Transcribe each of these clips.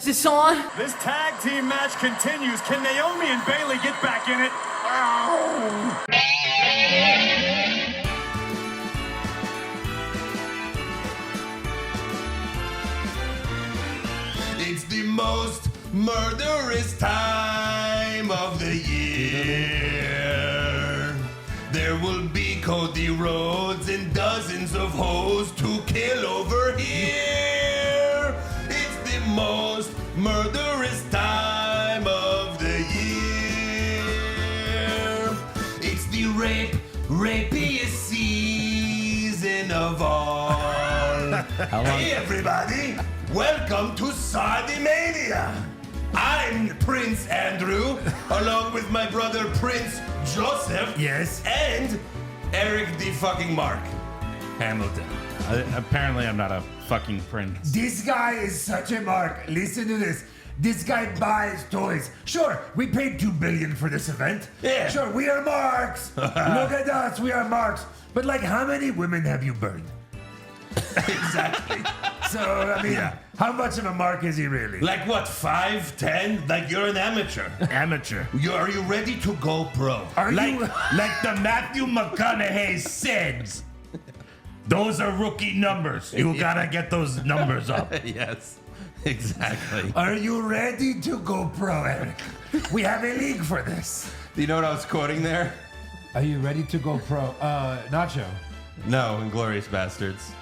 Is this on? This tag team match continues. Can Naomi and Bayley get back in it? It's the most murderous time of the year. There will be Cody Rhodes and dozens of hoes to kill over here. It's the most murderous time of the year. It's the rapiest season of all. Hey everybody, welcome to Saudi-mania. I'm Prince Andrew, along with my brother Prince Joseph. Yes. And Eric the fucking Mark Hamilton. Apparently, I'm not a fucking prince. This guy is such a mark. Listen to this. This guy buys toys. Sure, we paid $2 billion for this event. Yeah. Sure, we are marks. Look at us, we are marks. But like, how many women have you burned? Exactly. So, I mean, how much of a mark is he really? Like what, 5, 10? Like you're an amateur. Amateur. Are you ready to go pro? Are Like, you? like the Matthew McConaughey said, those are rookie numbers. You gotta get those numbers up. Yes, exactly. Are you ready to go pro, Eric? We have a league for this. Do you know what I was quoting there? Are you ready to go pro? Nacho. No, Inglourious Bastards.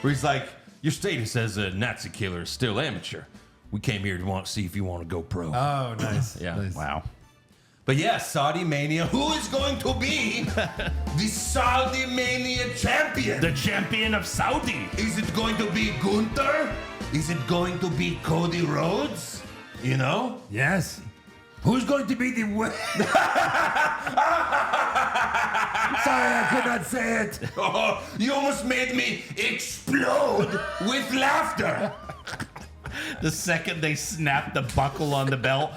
Where he's like, your status as a Nazi killer is still amateur. We came here to see if you want to go pro. Oh, nice. Yeah. Nice. Wow. But yeah, Saudi Mania. Who is going to be the Saudi Mania champion? The champion of Saudi. Is it going to be Gunther? Is it going to be Cody Rhodes? You know? Yes. Who's going to be the winner? Sorry, I could not say it. Oh, you almost made me explode with laughter. The second they snap the buckle on the belt.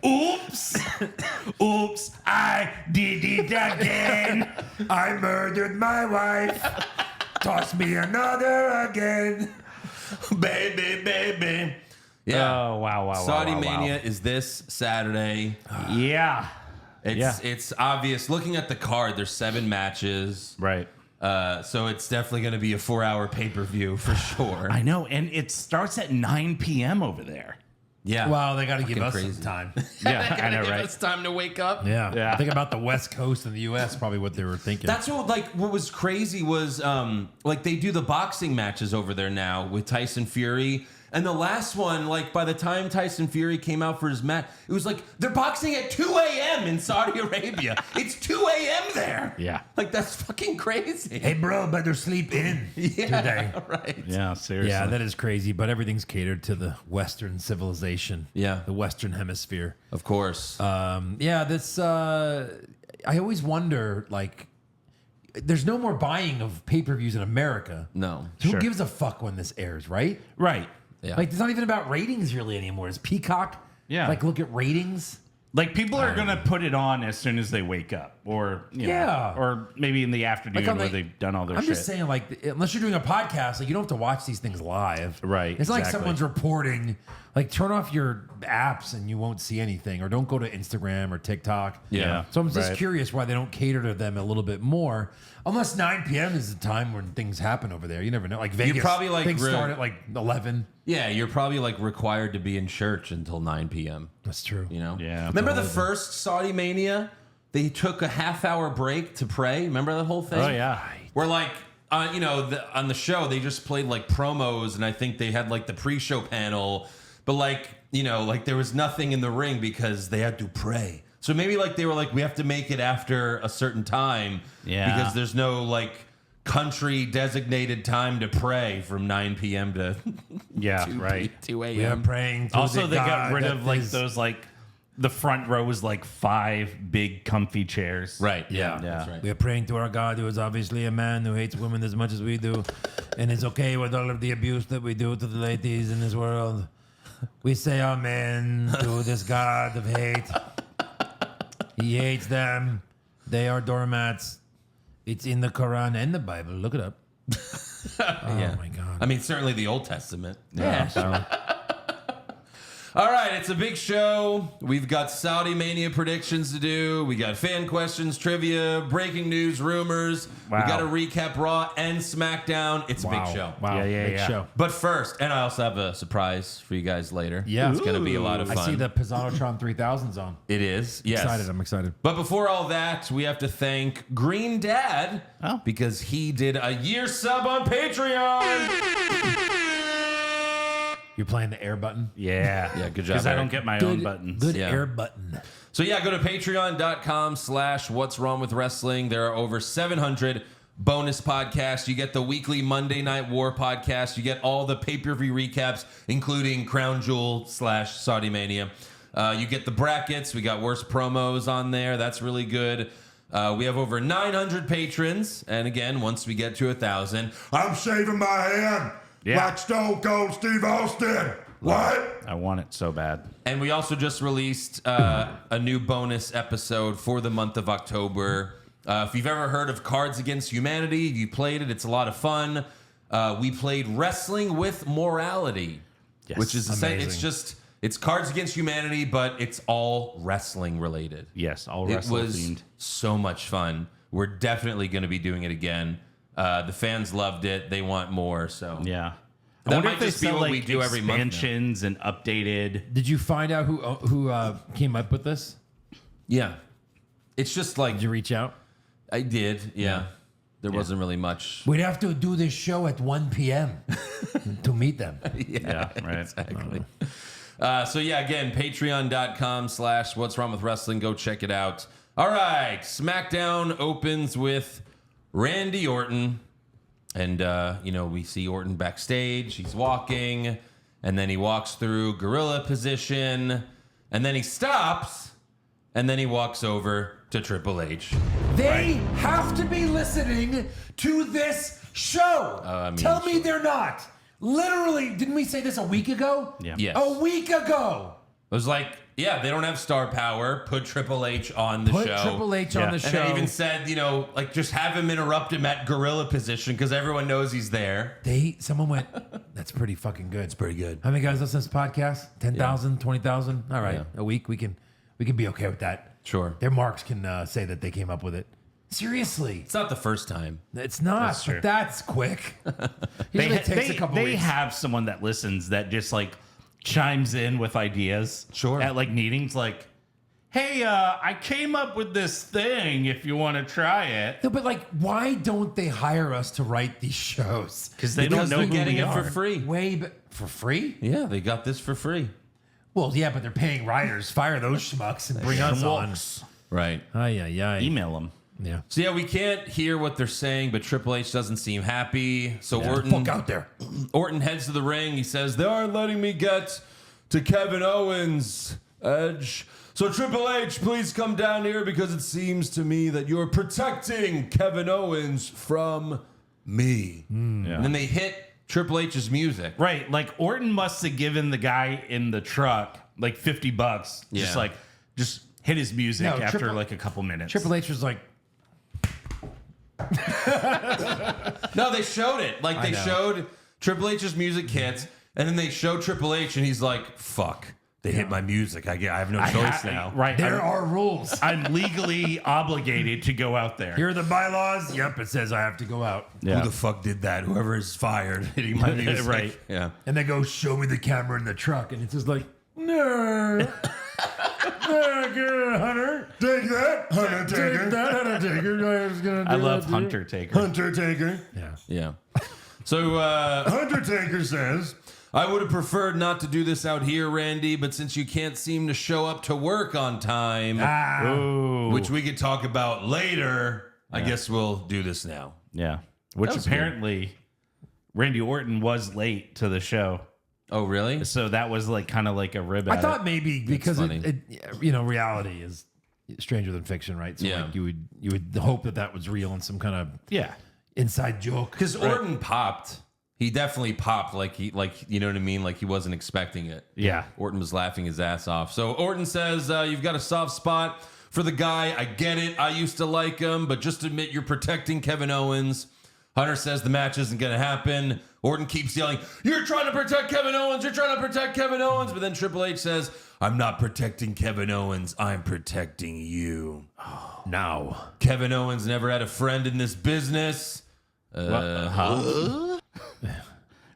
Oops. Oops, I did it again. I murdered my wife. Toss me another again. Baby. Yeah. Oh, wow. Saudi Mania is this Saturday. Yeah. It's obvious. Looking at the card, there's 7 matches. Right. So it's definitely going to be a 4-hour pay-per-view for sure. I know, and it starts at 9 p.m. over there. Yeah. Well, they got to give us crazy. some time. Yeah, I know, right? It's time to wake up. Yeah. Think about the West Coast and the U.S. Probably what they were thinking. That's what was crazy was like they do the boxing matches over there now with Tyson Fury. And the last one, like by the time Tyson Fury came out for his match, it was like they're boxing at 2 a.m. in Saudi Arabia. It's 2 a.m. there. Yeah. Like that's fucking crazy. Hey, bro, better sleep in today. Right. Yeah, seriously. Yeah, that is crazy, but everything's catered to the Western civilization. Yeah. The Western Hemisphere. Of course. This, I always wonder, like, there's no more buying of pay-per-views in America. No. Who Sure. gives a fuck when this airs, right? Right. Yeah. Like, it's not even about ratings really anymore. It's Peacock. Yeah. Like, look at ratings. Like, people are going to put it on as soon as they wake up. Or, you know, Yeah. or maybe in the afternoon Like, where they've done all their I'm shit. just saying, like, unless you're doing a podcast, like, you don't have to watch these things live. Right, It's like exactly. someone's reporting. Like, turn off your apps and you won't see anything, or don't go to Instagram or TikTok. Yeah. So I'm just Right. curious why they don't cater to them a little bit more. Unless 9 p.m. is the time when things happen over there. You never know. Like Vegas, probably, like, things start at like 11. Yeah, you're probably like required to be in church until 9 p.m. That's true. You know? Yeah. Remember the first Saudi Mania? They took a half-hour break to pray. Remember that whole thing? Oh, yeah. Where like, on the show, they just played like promos, and I think they had like the pre-show panel, but like, like there was nothing in the ring because they had to pray. So maybe like they were like, we have to make it after a certain time, Yeah. because there's no like country designated time to pray from 9 p.m. to Yeah, right. 2 We are a.m. praying to Also, the they got God rid that of like is- those like the front row was like 5 big comfy chairs. Right. Yeah. That's right. We are praying to our God, who is obviously a man who hates women as much as we do, and is okay with all of the abuse that we do to the ladies in this world. We say amen to this God of hate. He hates them. They are doormats. It's in the Quran and the Bible. Look it up. Yeah. my God. I mean, certainly the Old Testament. Yeah. So, All right, it's a big show. We've got Saudi Mania predictions to do. We got fan questions, trivia, breaking news, rumors. Wow. We got to recap Raw and SmackDown. It's a big show. Wow. Yeah, Big yeah. show. But first, and I also have a surprise for you guys later. Yeah. It's going to be a lot of fun. I see the Pizzanotron 3000's on. It is, yes. I'm excited. But before all that, we have to thank Green Dad Oh. because he did a year sub on Patreon. You're playing the air button? Yeah. Yeah, good job, Because I Eric. don't get my own buttons. Good Yeah. air button. So yeah, go to patreon.com/what's wrong with wrestling. There are over 700 bonus podcasts. You get the weekly Monday Night War podcast. You get all the pay-per-view recaps, including Crown Jewel /Saudi Mania. You get the brackets. We got worse promos on there. That's really good. We have over 900 patrons. And again, once we get to 1,000, I'm shaving my head Yeah. like Stone Cold Steve Austin. What? I want it so bad. and we also just released a new bonus episode for the month of October. If you've ever heard of Cards Against Humanity, you played it. It's a lot of fun. We played Wrestling with Morality, Yes. which is Amazing. it's Cards Against Humanity, but it's all wrestling related. Yes, all It wrestle was themed. so much fun. We're definitely going to be doing it again. The fans loved it. They want more. So Yeah. I That wonder might if they just be sell, what like, we do every month now. expansions and updated. Did you find out who came up with this? yeah, it's just like Did you reach out? I did. Yeah, there wasn't really much. We'd have to do this show at 1 p.m. to meet them. Yeah, right. Exactly. So yeah, again, patreon.com/what's wrong with wrestling. Go check it out. All right. SmackDown opens with Randy Orton. And, we see Orton backstage. He's walking. And then he walks through gorilla position. And then he stops. And then he walks over to Triple H. They have to be listening to this show. Tell me they're not. Literally, didn't we say this a week ago? Yeah. Yes. A week ago. It was like, yeah, they don't have star power. Put Triple H on the Put show. Triple H Yeah. on the And show. they even said, just have him interrupt him at gorilla position because everyone knows he's there. Someone went, that's pretty fucking good. It's pretty good. How many guys listen to this podcast? 10,000, 20,000? All right. Yeah. A week, we can be okay with that. Sure. Their marks can say that they came up with it. Seriously. It's not the first time. It's not. That's true. But that's quick. Usually it takes a couple they weeks. have someone that listens that just like chimes in with ideas. Sure. At like meetings, like, hey, I came up with this thing if you want to try it. No, but like, why don't they hire us to write these shows? Because they Because don't know they're who getting we it are. for free. For free? Yeah, they got this for free. Well, yeah, but they're paying writers. Fire those schmucks and bring us on. Right. Ay, ay, ay. Email them. Yeah. So yeah, we can't hear what they're saying, but Triple H doesn't seem happy. So Fuck out there. Orton heads to the ring. He says, they aren't letting me get to Kevin Owens' edge. So Triple H, please come down here because it seems to me that you're protecting Kevin Owens from me. Yeah. And then they hit Triple H's music. Right, like Orton must have given the guy in the truck like $50. Yeah. Just hit his music No, after Triple- like a couple minutes. Triple H was like, No, they showed it. Like they know. showed Triple H's music hits, and then they show Triple H, and he's like, "Fuck, they hit my music. I have no choice now." Right, there are rules. I'm legally obligated to go out there. Here are the bylaws. Yep, it says I have to go out. Yeah. Who the fuck did that? Whoever is fired hitting my music. Right. Yeah. And they go, show me the camera in the truck. And it's just like, no. Hunter. Take that, Undertaker. Take that, Undertaker. I was gonna do I love that, dude. Hunter Taker. Undertaker. Yeah. Yeah. So Undertaker says, I would have preferred not to do this out here, Randy, but since you can't seem to show up to work on time, Ooh. which we could talk about later, I guess we'll do this now. Yeah. Which That was apparently Randy Orton was late to the show. Oh, really? So that was like kind of like a rib I at thought it. maybe because funny. reality is stranger than fiction, right? So Yeah. like you would hope that was real and some kind of Yeah. inside joke. Because Orton popped. He definitely popped like you know what I mean? Like he wasn't expecting it. Yeah. Orton was laughing his ass off. So Orton says, you've got a soft spot for the guy. I get it. I used to like him, but just admit you're protecting Kevin Owens. Hunter says the match isn't going to happen. Orton keeps yelling, "You're trying to protect Kevin Owens. You're trying to protect Kevin Owens." But then Triple H says, "I'm not protecting Kevin Owens. I'm protecting you." Now. Kevin Owens never had a friend in this business. Right?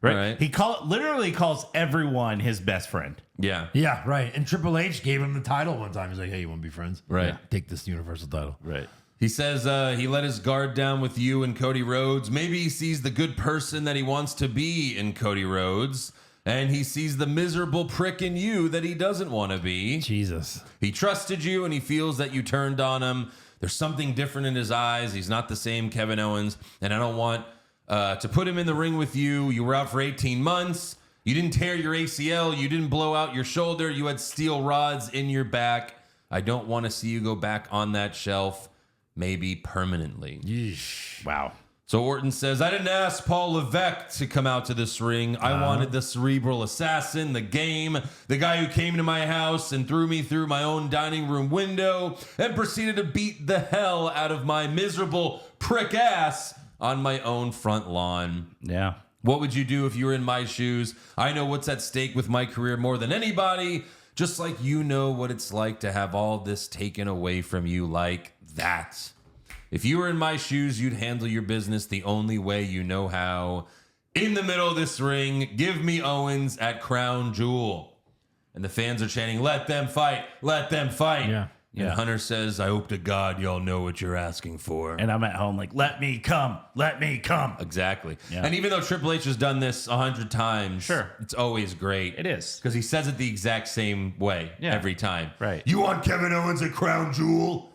Right. He literally calls everyone his best friend. Yeah. Yeah, right. And Triple H gave him the title one time. He's like, hey, you want to be friends? Right. Yeah, take this Universal title. Right. He says he let his guard down with you and Cody Rhodes. Maybe he sees the good person that he wants to be in Cody Rhodes, and he sees the miserable prick in you that he doesn't want to be. Jesus. He trusted you, and he feels that you turned on him. There's something different in his eyes. He's not the same Kevin Owens, and I don't want to put him in the ring with you. You were out for 18 months. You didn't tear your ACL. You didn't blow out your shoulder. You had steel rods in your back. I don't want to see you go back on that shelf, maybe permanently. Yeesh. Wow. So Orton says, I didn't ask Paul Levesque to come out to this ring. I wanted the cerebral assassin, the game, the guy who came to my house and threw me through my own dining room window and proceeded to beat the hell out of my miserable prick ass on my own front lawn. Yeah. What would you do if you were in my shoes? I know what's at stake with my career more than anybody, just like you know what it's like to have all this taken away from you like that. If you were in my shoes, you'd handle your business the only way you know how. In the middle of this ring, give me Owens at Crown Jewel. And the fans are chanting, let them fight, let them fight. Yeah. And Hunter says, I hope to God y'all know what you're asking for. And I'm at home like, let me come. Let me come. Exactly. Yeah. And even though Triple H has done this 100 times, Sure. it's always great. It is. Because he says it the exact same way every time. Right. You want Kevin Owens at Crown Jewel?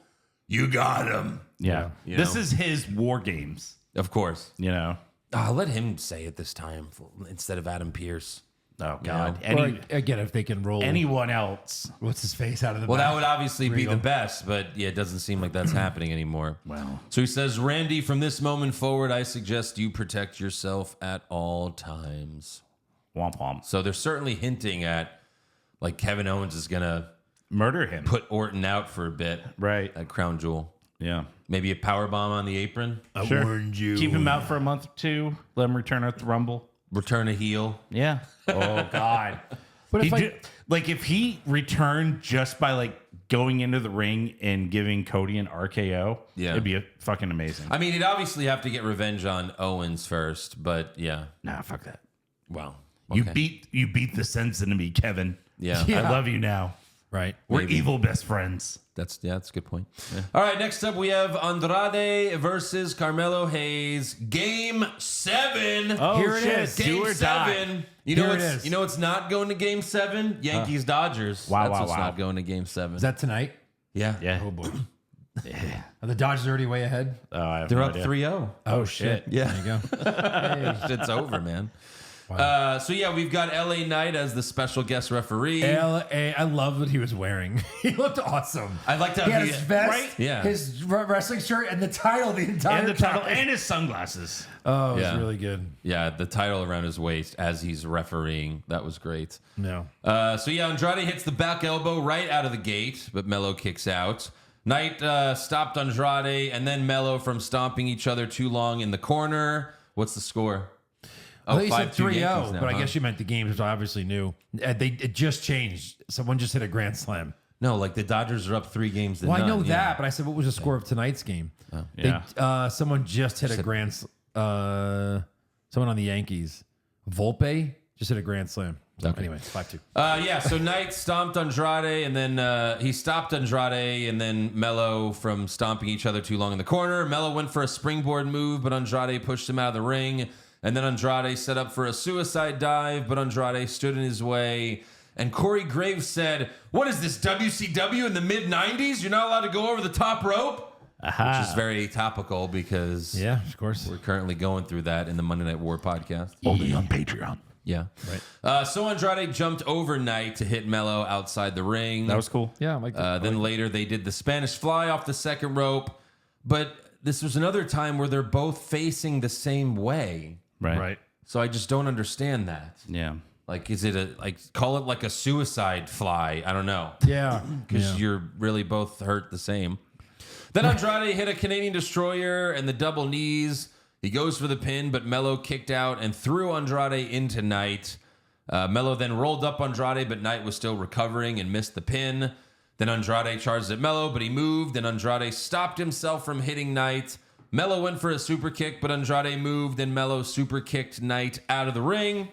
You got him. Yeah. You This know? is his war games, Of course. you know? Let him say it this time instead of Adam Pierce. Oh, God. Or, again, if they can roll Anyone else. what's his face out of the Well, back. that would obviously be Regal. the best, but yeah, it doesn't seem like that's happening anymore. Wow. So he says, Randy, from this moment forward, I suggest you protect yourself at all times. Womp womp. So they're certainly hinting at like Kevin Owens is going to Murder him. put Orton out for a bit Right. at Crown Jewel. Yeah. Maybe a power bomb on the apron. I Sure. warned you. Keep him out for a month or two. Let him return at the Rumble. Return a heel. Yeah. Oh, God. But if If he returned just by like going into the ring and giving Cody an RKO, Yeah. it'd be fucking amazing. I mean, he'd obviously have to get revenge on Owens first, but yeah. Nah, fuck that. Well, You okay. beat the sense into me, Kevin. Yeah. Yeah. I love you now. Right. We're evil best friends. That's a good point. All right, next up we have Andrade versus Carmelo Hayes. Game 7. Oh, Here it shit. is. Do Game or die. 7. You know Here it what's is. you know what's not going to Game 7? Yankees Dodgers. Wow, That's wow, what's wow. not going to Game 7. Is that tonight? yeah. Yeah. Oh, boy. Are the Dodgers already way ahead? Oh, I have They're no up idea. 3-0. Oh, shit. Yeah. There you go. It's over, man. So yeah, we've got LA Knight as the special guest referee. L.A. I love what he was wearing. He looked awesome. I'd like to He had his vest, right? Yeah. his wrestling shirt, and the title the entire And the title time. and his sunglasses. Oh, it was Yeah. really good. Yeah, the title around his waist as he's refereeing. That was great. No. So yeah, Andrade hits the back elbow right out of the gate, but Melo kicks out. Knight stopped Andrade and then Melo from stomping each other too long in the corner. What's the score? I thought you said 5-2 Yankees 3-0, now, but I huh? guess you meant the games, which I obviously knew. It just changed. Someone just hit a grand slam. No, like the Dodgers are up 3 games to Well, none. I know yeah. that, but I said, what was the score of tonight's game? Yeah. Someone just hit a grand someone on the Yankees. Volpe just hit a grand slam. So anyway, 5-2. Yeah, so Knight stomped Andrade, and then he stopped Andrade, and then Melo from stomping each other too long in the corner. Melo went for a springboard move, but Andrade pushed him out of the ring. And then Andrade set up for a suicide dive, but Andrade stood in his way. And Corey Graves said, what is this, WCW in the mid-90s? You're not allowed to go over the top rope? Which is very topical because Yeah, of course. we're currently going through that in the Monday Night War podcast. Only on Patreon. Yeah. Right. So Andrade jumped over Knight to hit Melo outside the ring. That was cool. Yeah, I like that. Then later they did the Spanish fly off the second rope. But this was another time where they're both facing the same way. Right. So I just don't understand that. Yeah. Like, is it call it like a suicide fly? I don't know. Yeah. Because you're really both hurt the same. Then Andrade hit a Canadian Destroyer and the double knees. He goes for the pin, but Melo kicked out and threw Andrade into Knight. Melo then rolled up Andrade, but Knight was still recovering and missed the pin. Then Andrade charged at Melo, but he moved, and Andrade stopped himself from hitting Knight. Melo went for a super kick, but Andrade moved, and Melo super kicked Knight out of the ring.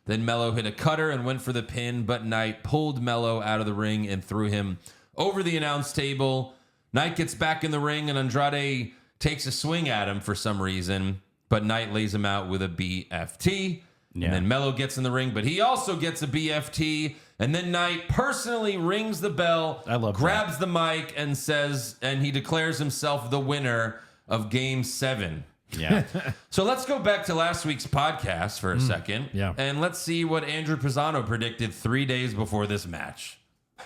Then Melo hit a cutter and went for the pin, but Knight pulled Melo out of the ring and threw him over the announce table. Knight gets back in the ring, and Andrade takes a swing at him for some reason, but Knight lays him out with a BFT. Yeah. And then Melo gets in the ring, but he also gets a BFT. And then Knight personally rings the bell, grabs the mic, and says, and he declares himself the winner of Game 7. Yeah. So let's go back to last week's podcast for a second. Yeah. And let's see what Andrew Pisano predicted 3 days before this match.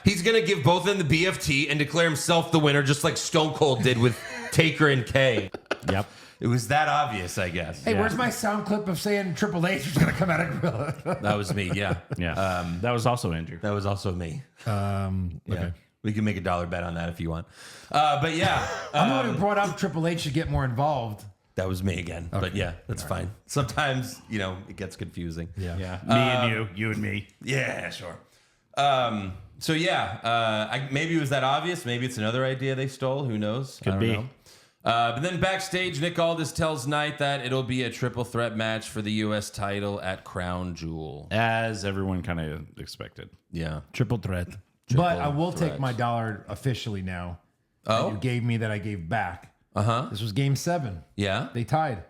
He's going to give both of them the BFT and declare himself the winner, just like Stone Cold did with Taker and Kay. Yep. It was that obvious, I guess. Hey, where's my sound clip of saying Triple H was going to come out of Gorilla? That was me, yeah. Yeah. That was also Andrew. That was also me. Okay. Yeah. We can make a $1 bet on that if you want. But yeah. I'm the one who brought up Triple H to get more involved. That was me again. Okay. But yeah, that's fine. Sometimes, it gets confusing. Yeah. Yeah. Me and you and me. Yeah, sure. So yeah, maybe it was that obvious. Maybe it's another idea they stole. Who knows? Could be. Know. But then backstage, Nick Aldis tells Knight that it'll be a triple threat match for the U.S. title at Crown Jewel. As everyone kind of expected. Yeah. Triple threat. But I will take my $1 officially now. Oh? That you gave me that I gave back. Uh-huh. This was Game 7. Yeah? They tied.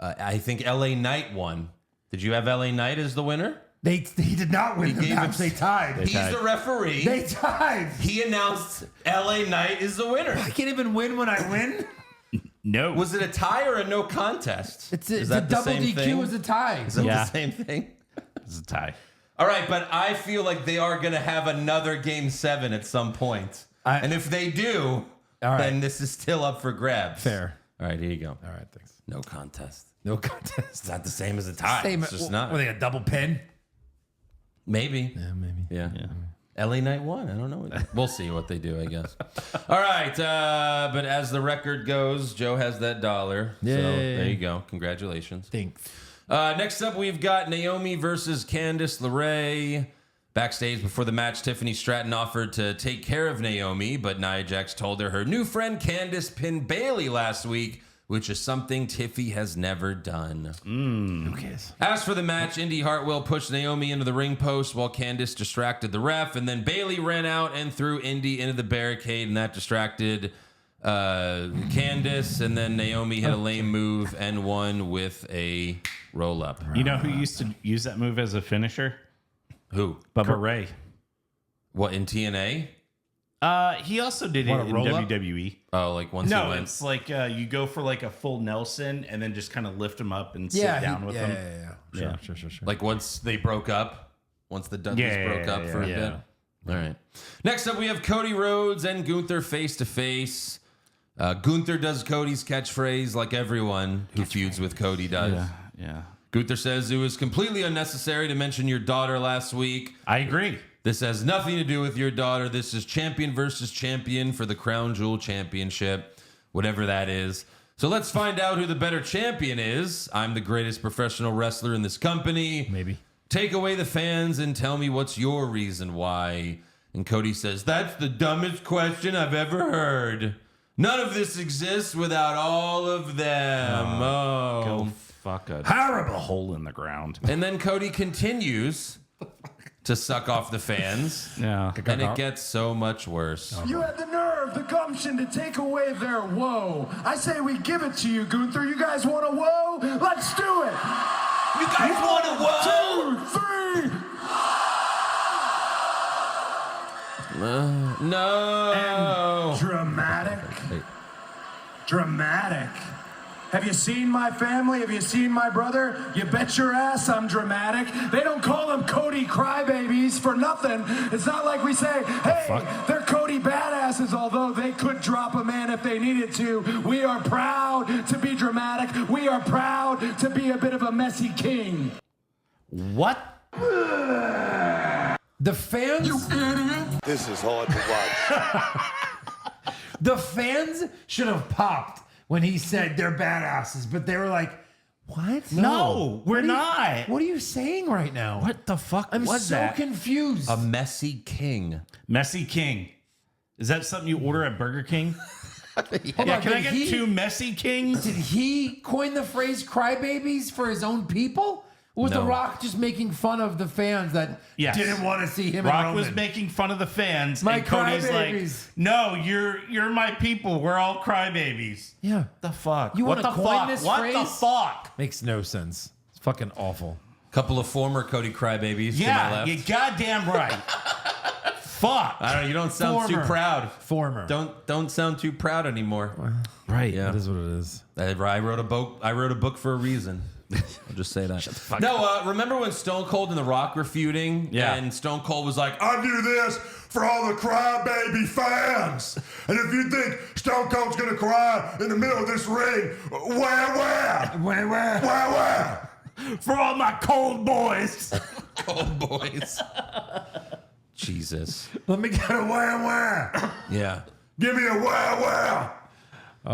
I think L.A. Knight won. Did you have L.A. Knight as the winner? He did not win the match. They tied. He's the referee. They tied. He announced L.A. Knight is the winner. I can't even win when I win. No. Was it a tie or a no contest? It's Is a that the double same DQ thing? was a tie. Is that Yeah. the same thing? It's a tie. All right, but I feel like they are going to have another Game 7 at some point. And if they do, then this is still up for grabs. Fair. All right, here you go. All right, thanks. No contest. No contest. It's not the same as a tie. It's just not. Were they a double pin? Maybe. Yeah, maybe. Yeah. LA Knight won. I don't know. We'll see what they do, I guess. All right. But as the record goes, Joe has that $1. Yay. So there you go. Congratulations. Thanks. Next up, we've got Naomi versus Candice LeRae. Backstage before the match, Tiffany Stratton offered to take care of Naomi, but Nia Jax told her new friend Candice pinned Bayley last week, which is something Tiffy has never done. Who cares? As for the match, Indy Hartwell pushed Naomi into the ring post while Candice distracted the ref, and then Bayley ran out and threw Indy into the barricade, and that distracted Candice, and then Naomi hit a lame move and won with a roll-up. You know who used to use that move as a finisher? Who? Bubba Ray. What, in TNA? He also did it What, a in roll-up? WWE. Oh, like once he No, went. it's like you go for like a full Nelson and then just kind of lift him up and sit Yeah, down with him. Yeah. Sure. Like once they broke up, once the Dudleys broke up for a bit. All right. Next up, we have Cody Rhodes and Gunther face to face. Gunther does Cody's catchphrase like everyone who feuds with Cody does. Yeah. Gunther says it was completely unnecessary to mention your daughter last week. I agree. This has nothing to do with your daughter. This is champion versus champion for the Crown Jewel Championship, whatever that is. So let's find out who the better champion is. I'm the greatest professional wrestler in this company. Maybe. Take away the fans and tell me what's your reason why. And Cody says, that's the dumbest question I've ever heard. None of this exists without all of them. Go fuck a Horrible. hole in the ground. And then Cody continues to suck off the fans. Yeah. And it gets so much worse. You had the nerve, the gumption to take away their woe. I say we give it to you, Gunther. You guys want a woe? Let's do it. You guys want a woe? 2, 3. No. And dramatic. Dramatic. Have you seen my family? Have you seen my brother? You bet your ass I'm dramatic. They don't call them Cody crybabies for nothing. It's not like we say, hey, they're Cody badasses, although they could drop a man if they needed to. We are proud to be dramatic. We are proud to be a bit of a messy king. What? The fans. You idiot. This is hard to watch. The fans should have popped when he said they're badasses, but they were like, What? No, we're not. What are you saying right now? What the fuck I'm was so that? confused. A messy king. Messy King. Is that something you order at Burger King? Hold Yeah, on, can I did get 2 Messy Kings? Did he coin the phrase "crybabies" for his own people? Or was No. The Rock just making fun of the fans that Yes. didn't want to see him? Rock and was Roman? making fun of the fans, My and Cody's like, crybabies. "No, you're my people. We're all crybabies." Yeah, The fuck? You what wanna the coin fuck? this What the phrase? fuck? makes no sense. It's fucking awful. Couple of former Cody crybabies to my Yeah, left. you goddamn right. Fuck. I don't know. You don't sound too Former. proud. Former. Don't sound too proud anymore. Right. Yeah. That is what it is. I wrote a book. I wrote a book for a reason. I'll just say that. No, remember when Stone Cold and The Rock were feuding? Yeah. And Stone Cold was like, "I do this for all the crybaby fans. And if you think Stone Cold's gonna cry in the middle of this ring, where? For all my cold boys. Cold boys." Jesus. Let me get a where. Yeah. Give me a where.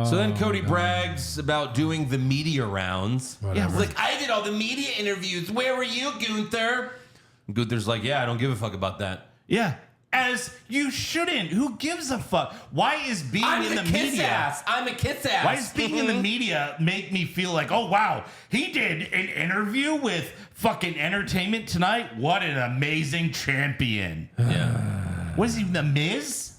So then Cody brags about doing the media rounds. Yeah, he's like, "I did all the media interviews. Where were you, Gunther?" And Gunther's like, "Yeah, I don't give a fuck about that. Yeah. As you shouldn't. Who gives a fuck? Why is being in the media? I'm a kiss ass. Why does being in the media make me feel like, oh, wow, he did an interview with fucking Entertainment Tonight? What an amazing champion. Yeah. Was he the Miz?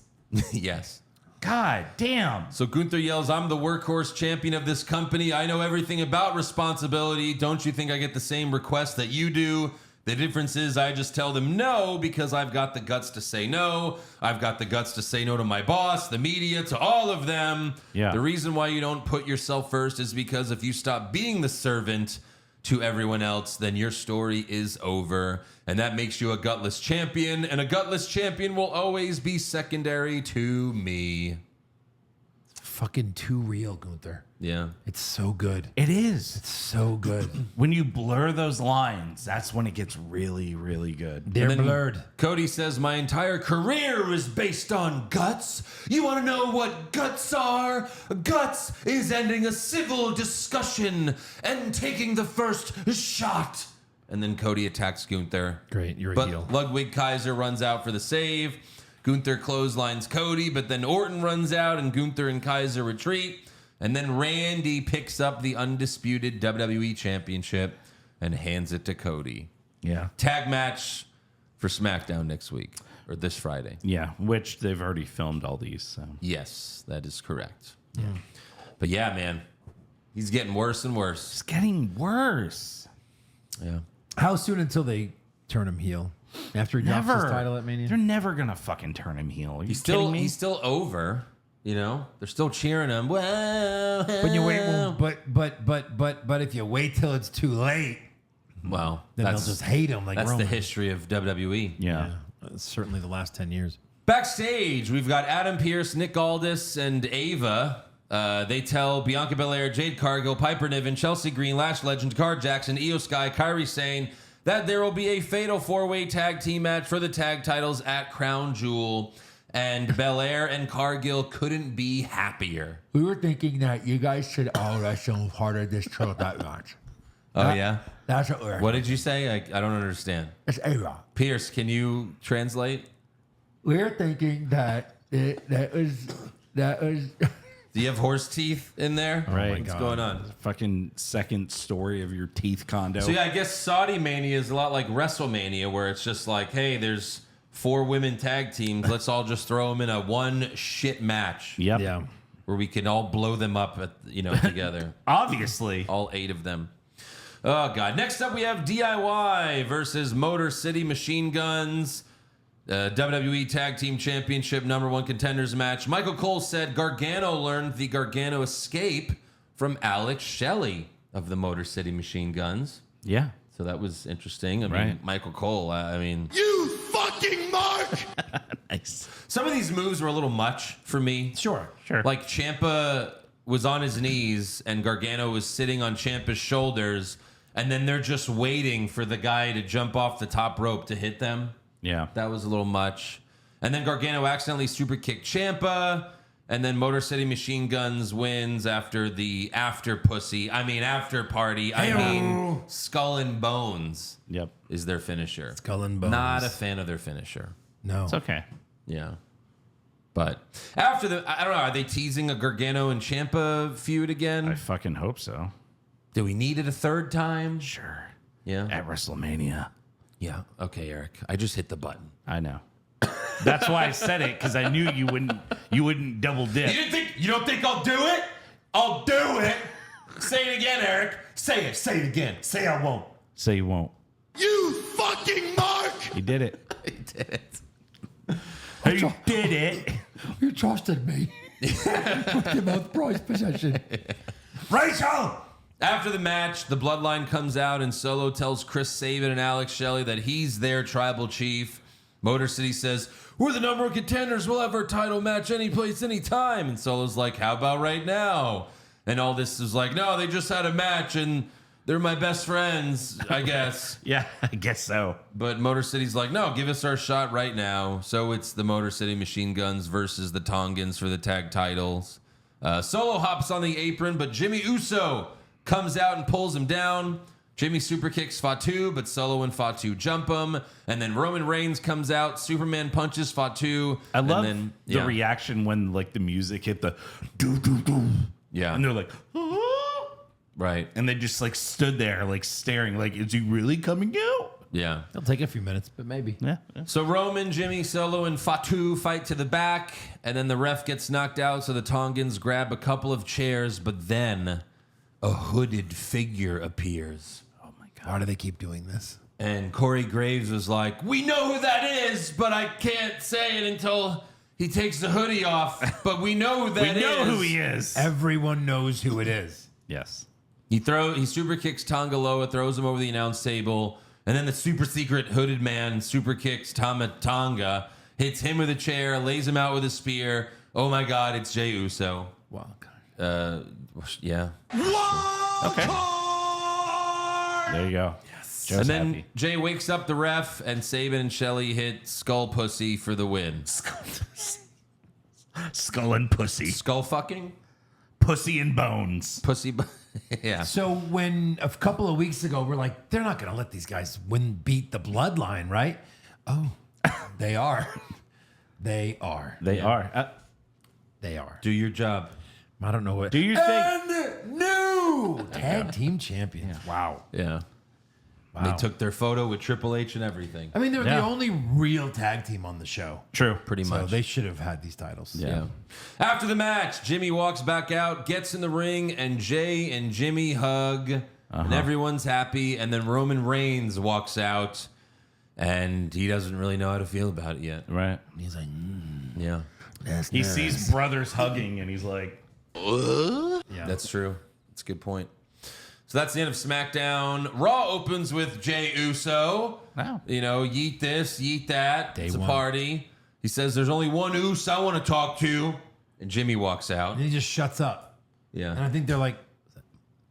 Yes. God damn. So Gunther yells, "I'm the workhorse champion of this company. I know everything about responsibility. Don't you think I get the same request that you do? The difference is I just tell them no because I've got the guts to say no. I've got the guts to say no to my boss, the media, to all of them. Yeah. The reason why you don't put yourself first is because if you stop being the servant to everyone else, then your story is over. And that makes you a gutless champion. And a gutless champion will always be secondary to me." Fucking too real, Gunther. Yeah. It's so good. It is. It's so good. When you blur those lines, that's when it gets really, really good. They're And then blurred. Cody says, "My entire career is based on guts. You want to know what guts are? Guts is ending a civil discussion and taking the first shot." And then Cody attacks Gunther. Great, you're a But heel. Ludwig Kaiser runs out for the save. Gunther clotheslines Cody, but then Orton runs out and Gunther and Kaiser retreat. And then Randy picks up the undisputed WWE Championship and hands it to Cody. Yeah. Tag match for SmackDown next week, or this Friday. Yeah, which they've already filmed all these. So. Yes, that is correct. Yeah. But yeah, man, he's getting worse and worse. It's getting worse. Yeah. How soon until they turn him heel? After he drops his Never. title at Mania? They're never going to fucking turn him heel. Are you He's kidding me? still over, you know? They're still cheering him. Well, But you wait, but if you wait till it's too late, well, then they'll that's just hate him like that's Roman. the history of WWE. Yeah. That's certainly the last 10 years. Backstage, we've got Adam Pearce, Nick Aldis, and Ava. They tell Bianca Belair, Jade Cargill, Piper Niven, Chelsea Green, Lash Legend, Car Jackson, Io Sky, Kairi Sane that there will be a fatal four-way tag team match for the tag titles at Crown Jewel. And Belair and Cargill couldn't be happier. We were thinking that you guys should all wrestle part of this triple threat match. Oh, yeah? That's what we're. What did you say? I don't understand. It's A-Rock. Pierce, can you translate? We're thinking that that was. Do you have horse teeth in there? Right. What's going on? Fucking second story of your teeth condo. So yeah, I guess Saudi Mania is a lot like WrestleMania, where it's just like, hey, there's 4 women tag teams. Let's all just throw them in a one shit match. Yep. Yeah. Where we can all blow them up, together. Obviously. All 8 of them. Oh God! Next up, we have DIY versus Motor City Machine Guns. WWE Tag Team Championship #1 contenders match. Michael Cole said Gargano learned the Gargano escape from Alex Shelley of the Motor City Machine Guns. Yeah. So that was interesting. I mean, Right. Michael Cole, You fucking mark! Nice. some of these moves were a little much for me. Sure. Sure. Like Ciampa was on his knees and Gargano was sitting on Ciampa's shoulders, and then they're just waiting for the guy to jump off the top rope to hit them. Yeah. That was a little much. And then Gargano accidentally super kicked Ciampa. And then Motor City Machine Guns wins after the after party. Skull and Bones. Yep. Is their finisher. Skull and Bones. Not a fan of their finisher. No. It's okay. Yeah. But after I don't know, are they teasing a Gargano and Ciampa feud again? I fucking hope so. Do we need it a third time? Sure. Yeah. At WrestleMania. Yeah. Okay, Eric. I just hit the button. I know. That's why I said it, because I knew you wouldn't double dip. You don't think I'll do it? I'll do it. Say it again, Eric. Say it again. Say I won't. Say you won't. You fucking mark! He did it. I did it. He did it. You trusted me. Put him out prize possession. Rachel! After the match, the Bloodline comes out and Solo tells Chris Sabin and Alex Shelley that he's their tribal chief. Motor City says, we're the number one contenders. We'll have our title match any place, anytime. And Solo's like, how about right now? And all this is like, no, they just had a match and they're my best friends, I guess. Yeah, I guess so. But Motor City's like, no, give us our shot right now. So it's the Motor City Machine Guns versus the Tongans for the tag titles. Solo hops on the apron, but Jimmy Uso comes out and pulls him down. Jimmy super kicks Fatu, but Solo and Fatu jump him. And then Roman Reigns comes out. Superman punches Fatu. I love the reaction when like the music hit the do. Yeah. And they're like, "Ah." Right. And they just like stood there like staring like, is he really coming out? Yeah. It'll take a few minutes, but maybe. Yeah. So Roman, Jimmy, Solo, and Fatu fight to the back. And then the ref gets knocked out. So the Tongans grab a couple of chairs. But then a hooded figure appears. Why do they keep doing this? And Corey Graves was like, we know who that is, but I can't say it until he takes the hoodie off. But we know who that is. We know who he is. Everyone knows who it is. Yes. He super kicks Tonga Loa, throws him over the announce table, and then the super secret hooded man super kicks Tonga, hits him with a chair, lays him out with a spear. Oh my God, it's Jey Uso. Wow. Yeah. Okay. There you go. Yes. Joe's and then happy. Jay wakes up the ref, and Sabin and Shelley hit Skull Pussy for the win. Skull and pussy. Skull fucking? Pussy and bones. Pussy. Yeah. So when a couple of weeks ago we're like, they're not going to let these guys beat the Bloodline, right? Oh, they are. They are. They are. They are. Do your job. I don't know what. Do your thing. And new tag team champions. Wow. Yeah. Wow. They took their photo with Triple H and everything. I mean, they're Yeah. the only real tag team on the show. True. Pretty So much. they should have had these titles. Yeah. After the match, Jimmy walks back out, gets in the ring, and Jay and Jimmy hug, and everyone's happy. And then Roman Reigns walks out, and he doesn't really know how to feel about it yet. Right. He's like, Yeah. He sees brothers hugging and he's like, yeah. That's true. That's a good point. So that's the end of SmackDown. Raw opens with Jey Uso. Wow. You know, yeet this, yeet that. Day it's one. a party. He says, there's only one Uso I want to talk to. And Jimmy walks out. And he just shuts up. And Yeah. I think they're like,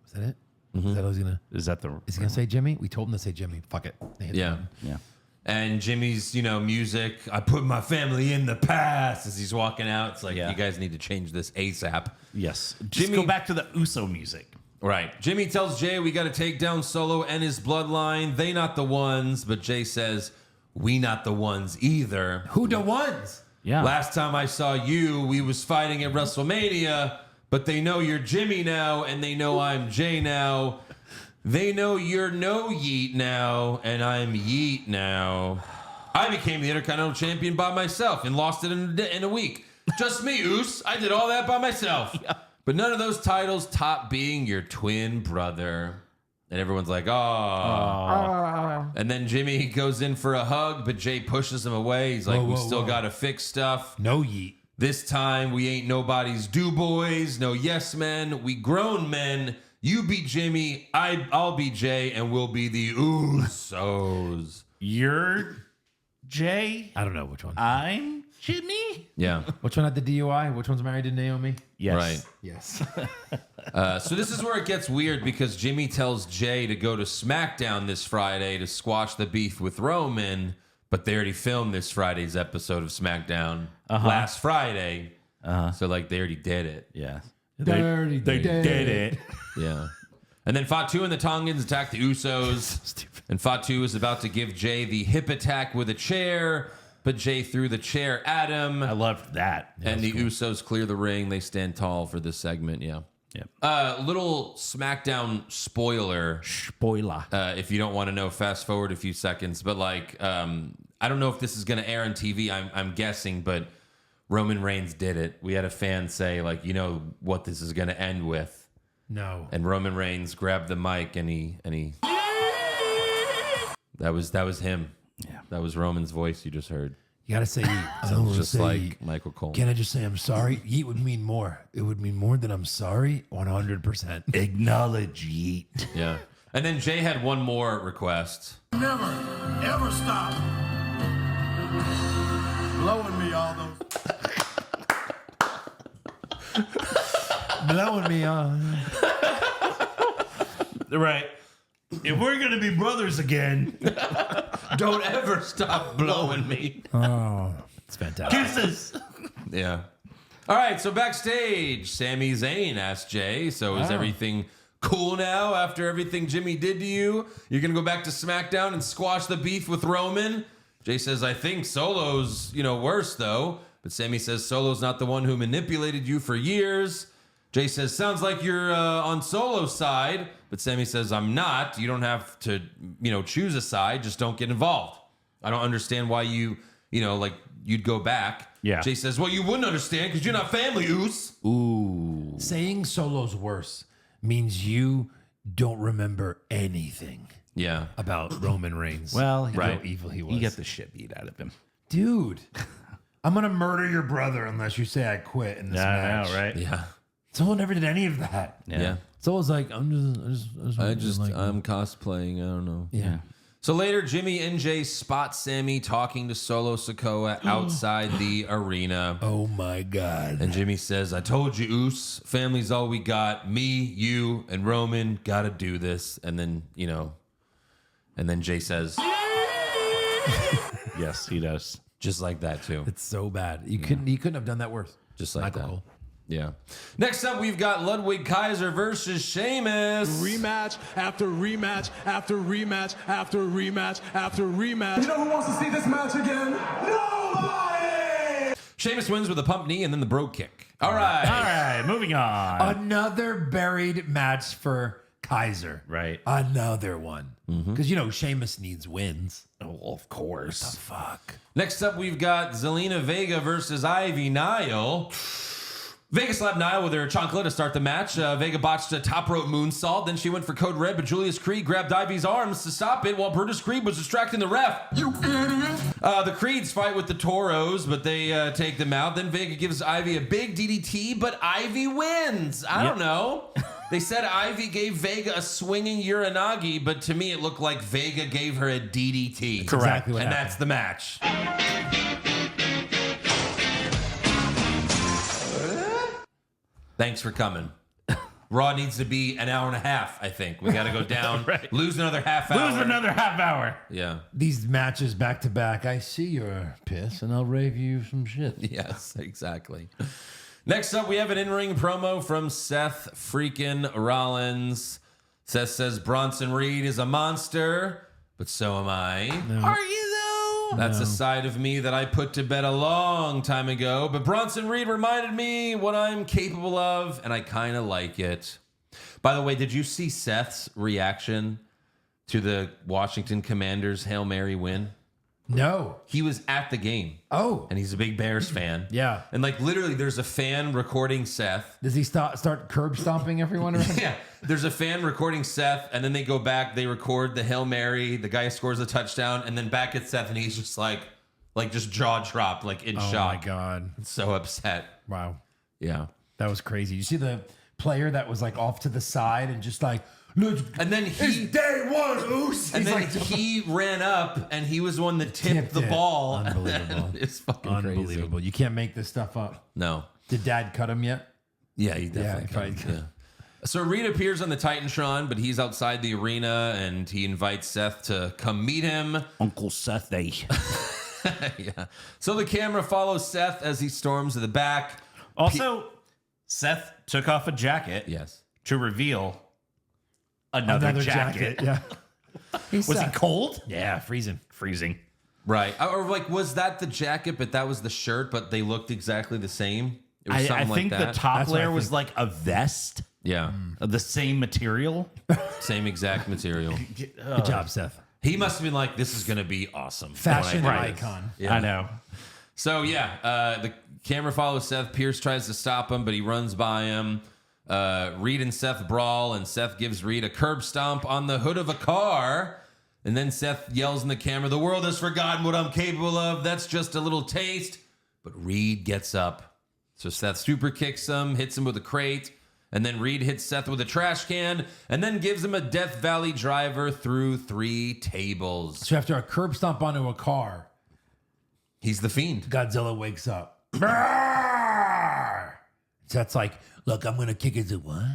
is that it? Is that what he's gonna? is that the. Is he gonna say Jimmy? We told him to say Jimmy. Fuck it. They hit the Yeah. button. Yeah. And Jimmy's, music, I put my family in the past as he's walking out. It's like, Yeah. you guys need to change this ASAP. Yes. Just Jimmy- go back to the Uso music. Right. Jimmy tells Jay we got to take down Solo and his bloodline. They not the ones, but Jay says, we not the ones either. Who the ones? Yeah. Last time I saw you, we was fighting at WrestleMania, but they know you're Jimmy now, and they know I'm Jay now. They know you're no Yeet now, and I'm Yeet now. I became the Intercontinental Champion by myself and lost it in a week. Just me, Oos. I did all that by myself. But none of those titles top being your twin brother. And everyone's like, oh. And then Jimmy goes in for a hug, but Jay pushes him away. He's like, Whoa, we whoa, still whoa. got to fix stuff. No yeet. This time, we ain't nobody's do boys, no yes men. We grown men. You be Jimmy, I'll be Jay, and we'll be the Usos. You're Jay. I don't know which one. I'm Jimmy. Yeah. Which one had the DUI? Which one's married to Naomi? Yes. Right. Yes. So this is where it gets weird because Jimmy tells Jay to go to SmackDown this Friday to squash the beef with Roman, but they already filmed this Friday's episode of SmackDown last Friday. So like they already did it. Yeah. They did it. Yeah. And then Fatu and the Tongans attack the Usos. Stupid. And Fatu was about to give Jay the hip attack with a chair, but Jay threw the chair at him. I loved that. And the Usos clear the ring. They stand tall for this segment. Yeah. Yep. Little SmackDown spoiler. Spoiler. If you don't want to know, fast forward a few seconds. But like, I don't know if this is going to air on TV. I'm guessing, but Roman Reigns did it. We had a fan say, like, you know what this is going to end with. No. And Roman Reigns grabbed the mic and he that was him. Yeah. That was Roman's voice you just heard. You gotta say, Just like Michael Cole. Can I just say I'm sorry? Yeet would mean more. It would mean more than I'm sorry 100%. Acknowledge yeet. Yeah. And then Jay had one more request. Never, ever stop blowing me all those. Blowing me on. Right. If we're going to be brothers again, Don't ever stop blowing me. Oh, it's fantastic. kisses. Yeah. All right, so backstage, Sami Zayn asked Jay, so is everything cool now after everything Jimmy did to you? You're going to go back to SmackDown and squash the beef with Roman? Jay says, I think Solo's, worse, though. But Sami says Solo's not the one who manipulated you for years. Jay says, sounds like you're on Solo's side. But Sami says, I'm not. You don't have to, choose a side. Just don't get involved. I don't understand why you'd go back. Yeah. Jay says, well, you wouldn't understand because you're not family, Oos. Ooh. Saying Solo's worse means you don't remember anything Yeah. about Roman Reigns. Well, and right. how evil he was. He got the shit beat out of him. Dude, I'm going to murder your brother unless you say I quit in this match. I know, right? Yeah. Solo never did any of that. Yeah. Solo's like, I'm cosplaying. I don't know. yeah. So later, Jimmy and Jay spot Sammy talking to Solo Sikoa outside the arena. Oh my God. And Jimmy says, I told you, Oos, family's all we got. Me, you, and Roman gotta do this. And then, and then Jay says, Yes, he does. just like that, too. It's so bad. You couldn't have done that worse. Just like Michael that. Cole. Yeah. Next up, we've got Ludwig Kaiser versus Sheamus. Rematch after rematch after rematch after rematch after rematch. You know who wants to see this match again? Nobody! Sheamus wins with a pump knee and then the brogue kick. All right. All right, moving on. Another buried match for Kaiser. Right. Another one. Because, Sheamus needs wins. Oh, of course. Fuck. Next up, we've got Zelina Vega versus Ivy Nile. Vega slapped Nile with her chancla to start the match. Vega botched a top rope moonsault. Then she went for code red, but Julius Creed grabbed Ivy's arms to stop it while Brutus Creed was distracting the ref. You idiot! The Creeds fight with the Toros, but they take them out. Then Vega gives Ivy a big DDT, but Ivy wins. I don't know. They said Ivy gave Vega a swinging Uranagi, but to me it looked like Vega gave her a DDT. Correct. Exactly what And happened. that's the match. Thanks for coming. Raw needs to be an hour and a half, I think. We got to go down, Right. lose another half hour. Lose another half hour. Yeah. These matches back to back. I see you're pissed, and I'll rave you some shit. Yes, exactly. Next up, we have an in-ring promo from Seth freaking Rollins. Seth says Bronson Reed is a monster, but so am I. Are you though? That's a side of me that I put to bed a long time ago, but Bronson Reed reminded me what I'm capable of, and I kind of like it. By the way, did you see Seth's reaction to the Washington Commanders Hail Mary win? No. He was at the game. Oh. And he's a big Bears fan. Yeah. And literally there's a fan recording Seth. Does he start curb stomping everyone around? Yeah. There's a fan recording Seth, and then they go back, they record the Hail Mary, the guy scores a touchdown, and then back at Seth, and he's just like just jaw dropped, like in Oh shock. my God. So upset. Wow. Yeah. That was crazy. You see the player that was like off to the side and just like, look, And then he day one, Oos. and He's then like, he ran up, and he was the one that tipped the it. ball. Unbelievable. It's fucking Unbelievable. crazy. You can't make this stuff up. No. Did Dad cut him yet? Yeah, he definitely probably could. Yeah. So Reed appears on the Titantron, but he's outside the arena, and he invites Seth to come meet him. Uncle Seth, Yeah. So the camera follows Seth as he storms to the back. Also, Seth took off a jacket Yes. to reveal another jacket. Yeah. Was he cold? Yeah, freezing. Freezing. Right. Or like, was that the jacket, but that was the shirt, but they looked exactly the same? It was I something like think the that. top That's what I layer was think. like a vest Yeah. of the same material. Same exact material. Good job, Seth. He must have been like, this is going to be awesome. Fashion when I do this. icon. Yeah. I know. So, the camera follows Seth. Pierce tries to stop him, but he runs by him. Reed and Seth brawl, and Seth gives Reed a curb stomp on the hood of a car. And then Seth yells in the camera, "The world has forgotten what I'm capable of. That's just a little taste." But Reed gets up. So Seth super kicks him, hits him with a crate, and then Reed hits Seth with a trash can, and then gives him a Death Valley driver through 3 tables. So after a curb stomp onto a car, He's the Fiend. Godzilla wakes up. Seth's like, look, I'm going to kick it to what?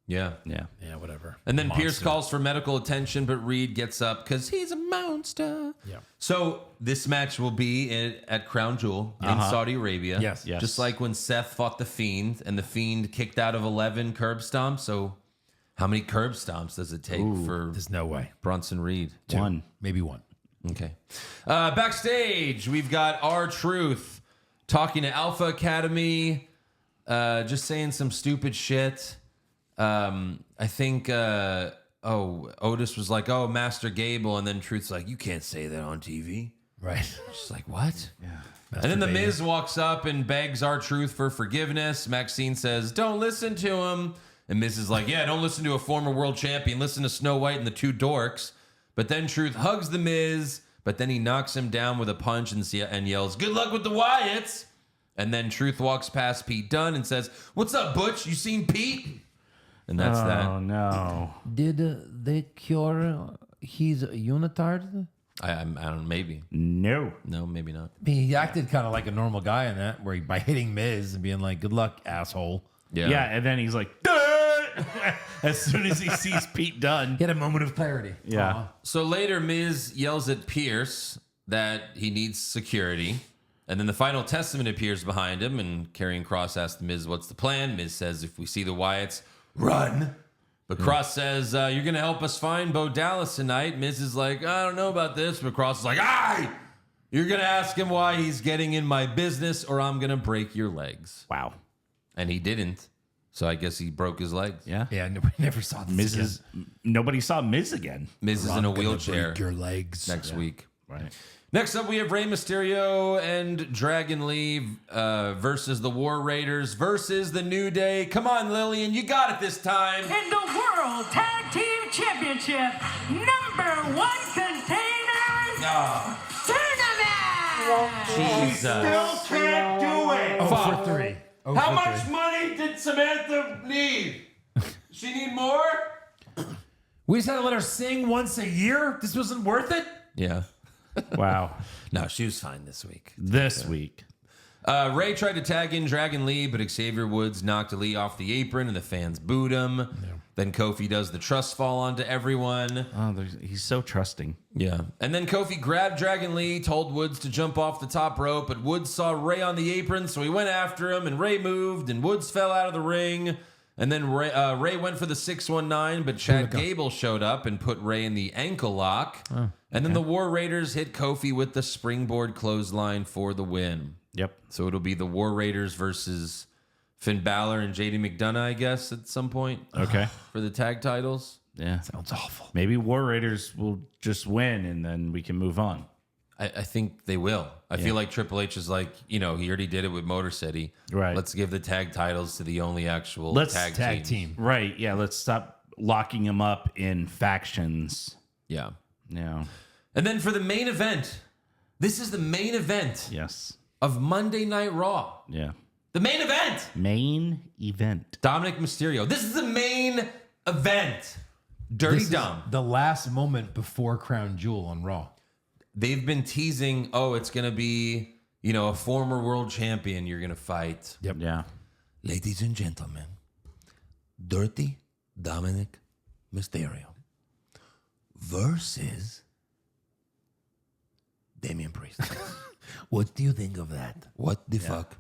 Yeah. Yeah. Yeah, whatever. And then Pierce calls for medical attention, but Reed gets up because he's a monster. Yeah. So this match will be at Crown Jewel in Saudi Arabia. Yes. Yes. Just like when Seth fought the Fiend, and the Fiend kicked out of 11 curb stomps. So how many curb stomps does it take for There's no way. Bronson Reed? 1. Maybe 1. Okay. Backstage, we've got R-Truth talking to Alpha Academy, just saying some stupid shit. I think, Otis was like, "Oh, Master Gable," and then Truth's like, "You can't say that on TV." Right. She's like, "What?" Yeah. And then the Miz walks up and begs R-Truth for forgiveness. Maxine says, "Don't listen to him." And Miz is like, "Yeah, don't listen to a former world champion. Listen to Snow White and the 2 dorks." But then Truth hugs the Miz, but then he knocks him down with a punch and yells, "Good luck with the Wyatts." And then Truth walks past Pete Dunne and says, "What's up, Butch? You seen Pete?" And that's that. Oh, no. Did they cure his unitard? I don't know, maybe. No. No, maybe not. I mean, he acted kind of like a normal guy in that, where by hitting Miz and being like, good luck, asshole. Yeah. And then he's like, "Duh!" As soon as he sees Pete Dunne. He had a moment of clarity. Yeah. So later, Miz yells at Pierce that he needs security. And then the Final Testament appears behind him, and Karrion Kross asks the Miz, "What's the plan?" Miz says, "If we see the Wyatts, run." But Kross says, "You're going to help us find Bo Dallas tonight." Miz is like, "I don't know about this." But Kross is like, "Aye! You're going to ask him why he's getting in my business, or I'm going to break your legs." Wow. And he didn't. So I guess he broke his legs. Yeah. Yeah, we never saw this Nobody saw Miz again. Miz is in a wheelchair Break your legs. next week. Right. Next up, we have Rey Mysterio and Dragon Lee versus the War Raiders versus the New Day. Come on, Lillian, you got it this time. In the World Tag Team Championship, #1 contenders tournament. Jesus. Can't do it. Oh, for 3. Oh, How for much 3. money did Samantha need? She need more? We just had to let her sing once a year? This wasn't worth it? Yeah. Wow. No, she was fine this week. This week. Ray tried to tag in Dragon Lee, but Xavier Woods knocked Lee off the apron and the fans booed him. Yeah. Then Kofi does the trust fall onto everyone. Oh, he's so trusting. Yeah. And then Kofi grabbed Dragon Lee, told Woods to jump off the top rope, but Woods saw Ray on the apron, so he went after him, and Ray moved, and Woods fell out of the ring. And then Ray went for the 619, but Chad Gable showed up and put Ray in the ankle lock. And then the War Raiders hit Kofi with the springboard clothesline for the win. Yep. So it'll be the War Raiders versus Finn Balor and JD McDonough, I guess, at some point. Okay. For the tag titles. Yeah. Sounds awful. Maybe War Raiders will just win and then we can move on. I think they will. I feel like Triple H is like, he already did it with Motor City. Right. Let's give the tag titles to the only actual Tag teams. team. Right. Yeah. Let's stop locking them up in factions. Yeah. Yeah. And then for the main event, this is the main event Yes. of Monday Night Raw. Yeah. The main event. Main event. Dominic Mysterio. This is the main event. Dirty This is Dom. the last moment before Crown Jewel on Raw. They've been teasing, it's going to be, a former world champion you're going to fight. Yep. Yeah. Ladies and gentlemen, Dirty Dominic Mysterio versus Damian Priest. What do you think of that? What the fuck?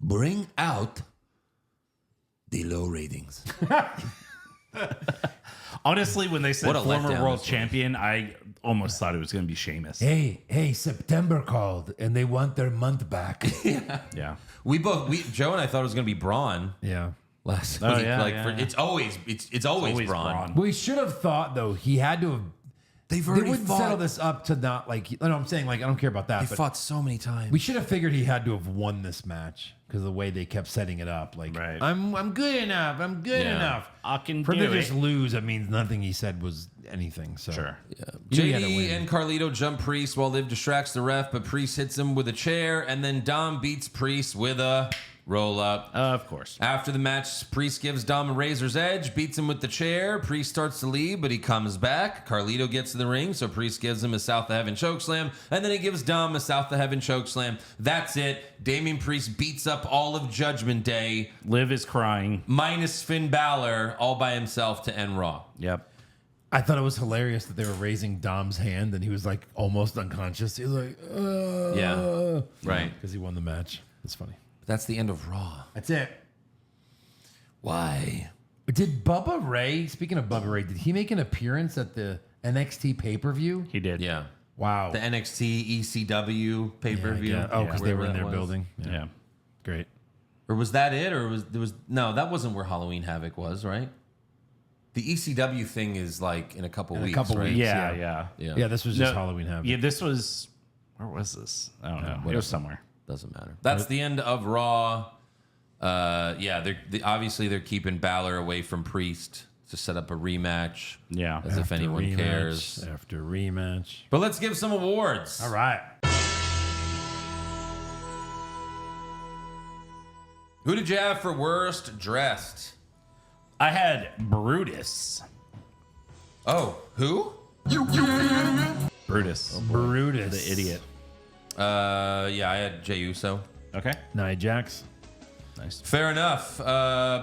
Bring out the low ratings. Honestly, when they said What a former letdown world this was. champion, I almost thought it was going to be Sheamus. Hey, September called and they want their month back. Yeah. Joe and I thought it was going to be Braun Yeah. last Oh, week. yeah, like yeah, for, yeah. it's always Braun. We should have thought though he had to have. They've They already wouldn't fought. settle this up to not like. You know what I'm saying? Like I don't care about that. They But fought so many times. we should have figured he had to have won this match because of the way they kept setting it up. Like Right. I'm good enough. I'm good Yeah. enough. I can For him do to it. just lose, that means nothing he said was anything. So Sure. You knew he had to JD win. and Carlito jump Priest while Liv distracts the ref, but Priest hits him with a chair, and then Dom beats Priest with a roll up. Of course. After the match, Priest gives Dom a razor's edge, beats him with the chair. Priest starts to leave, but he comes back. Carlito gets in the ring, so Priest gives him a South of Heaven chokeslam, and then he gives Dom a South of Heaven chokeslam. That's it. Damian Priest beats up all of Judgment Day, Liv is crying. minus Finn Balor, all by himself to end Raw. Yep. I thought it was hilarious that they were raising Dom's hand and he was like almost unconscious. He was like, Yeah. Right. because he won the match. It's funny. That's the end of Raw. That's it. Why? Did Bubba Ray? Speaking of Bubba Ray, did he make an appearance at the NXT pay per view? He did. Yeah. Wow. The NXT ECW pay-per-view. Yeah, oh, because they were in Wherever their that was. building. Yeah. Great. Or was that it? Or was no? That wasn't where Halloween Havoc was, right? The ECW thing is like in a couple In a weeks. couple right? weeks. Yeah. Yeah. Yeah. Yeah, this was just No, Halloween Havoc. Yeah, this was. Where was this? I don't know. It was somewhere. Doesn't matter. That's the end of Raw. Obviously they're keeping Balor away from Priest to set up a rematch. Yeah. As if anyone Rematch, cares. After rematch. But let's give some awards. All right. Who did you have for worst dressed? I had Brutus. Oh, who? Brutus. Brutus. The idiot. Yeah, I had Jey Uso. Okay. Nia Jax. Nice. Fair enough.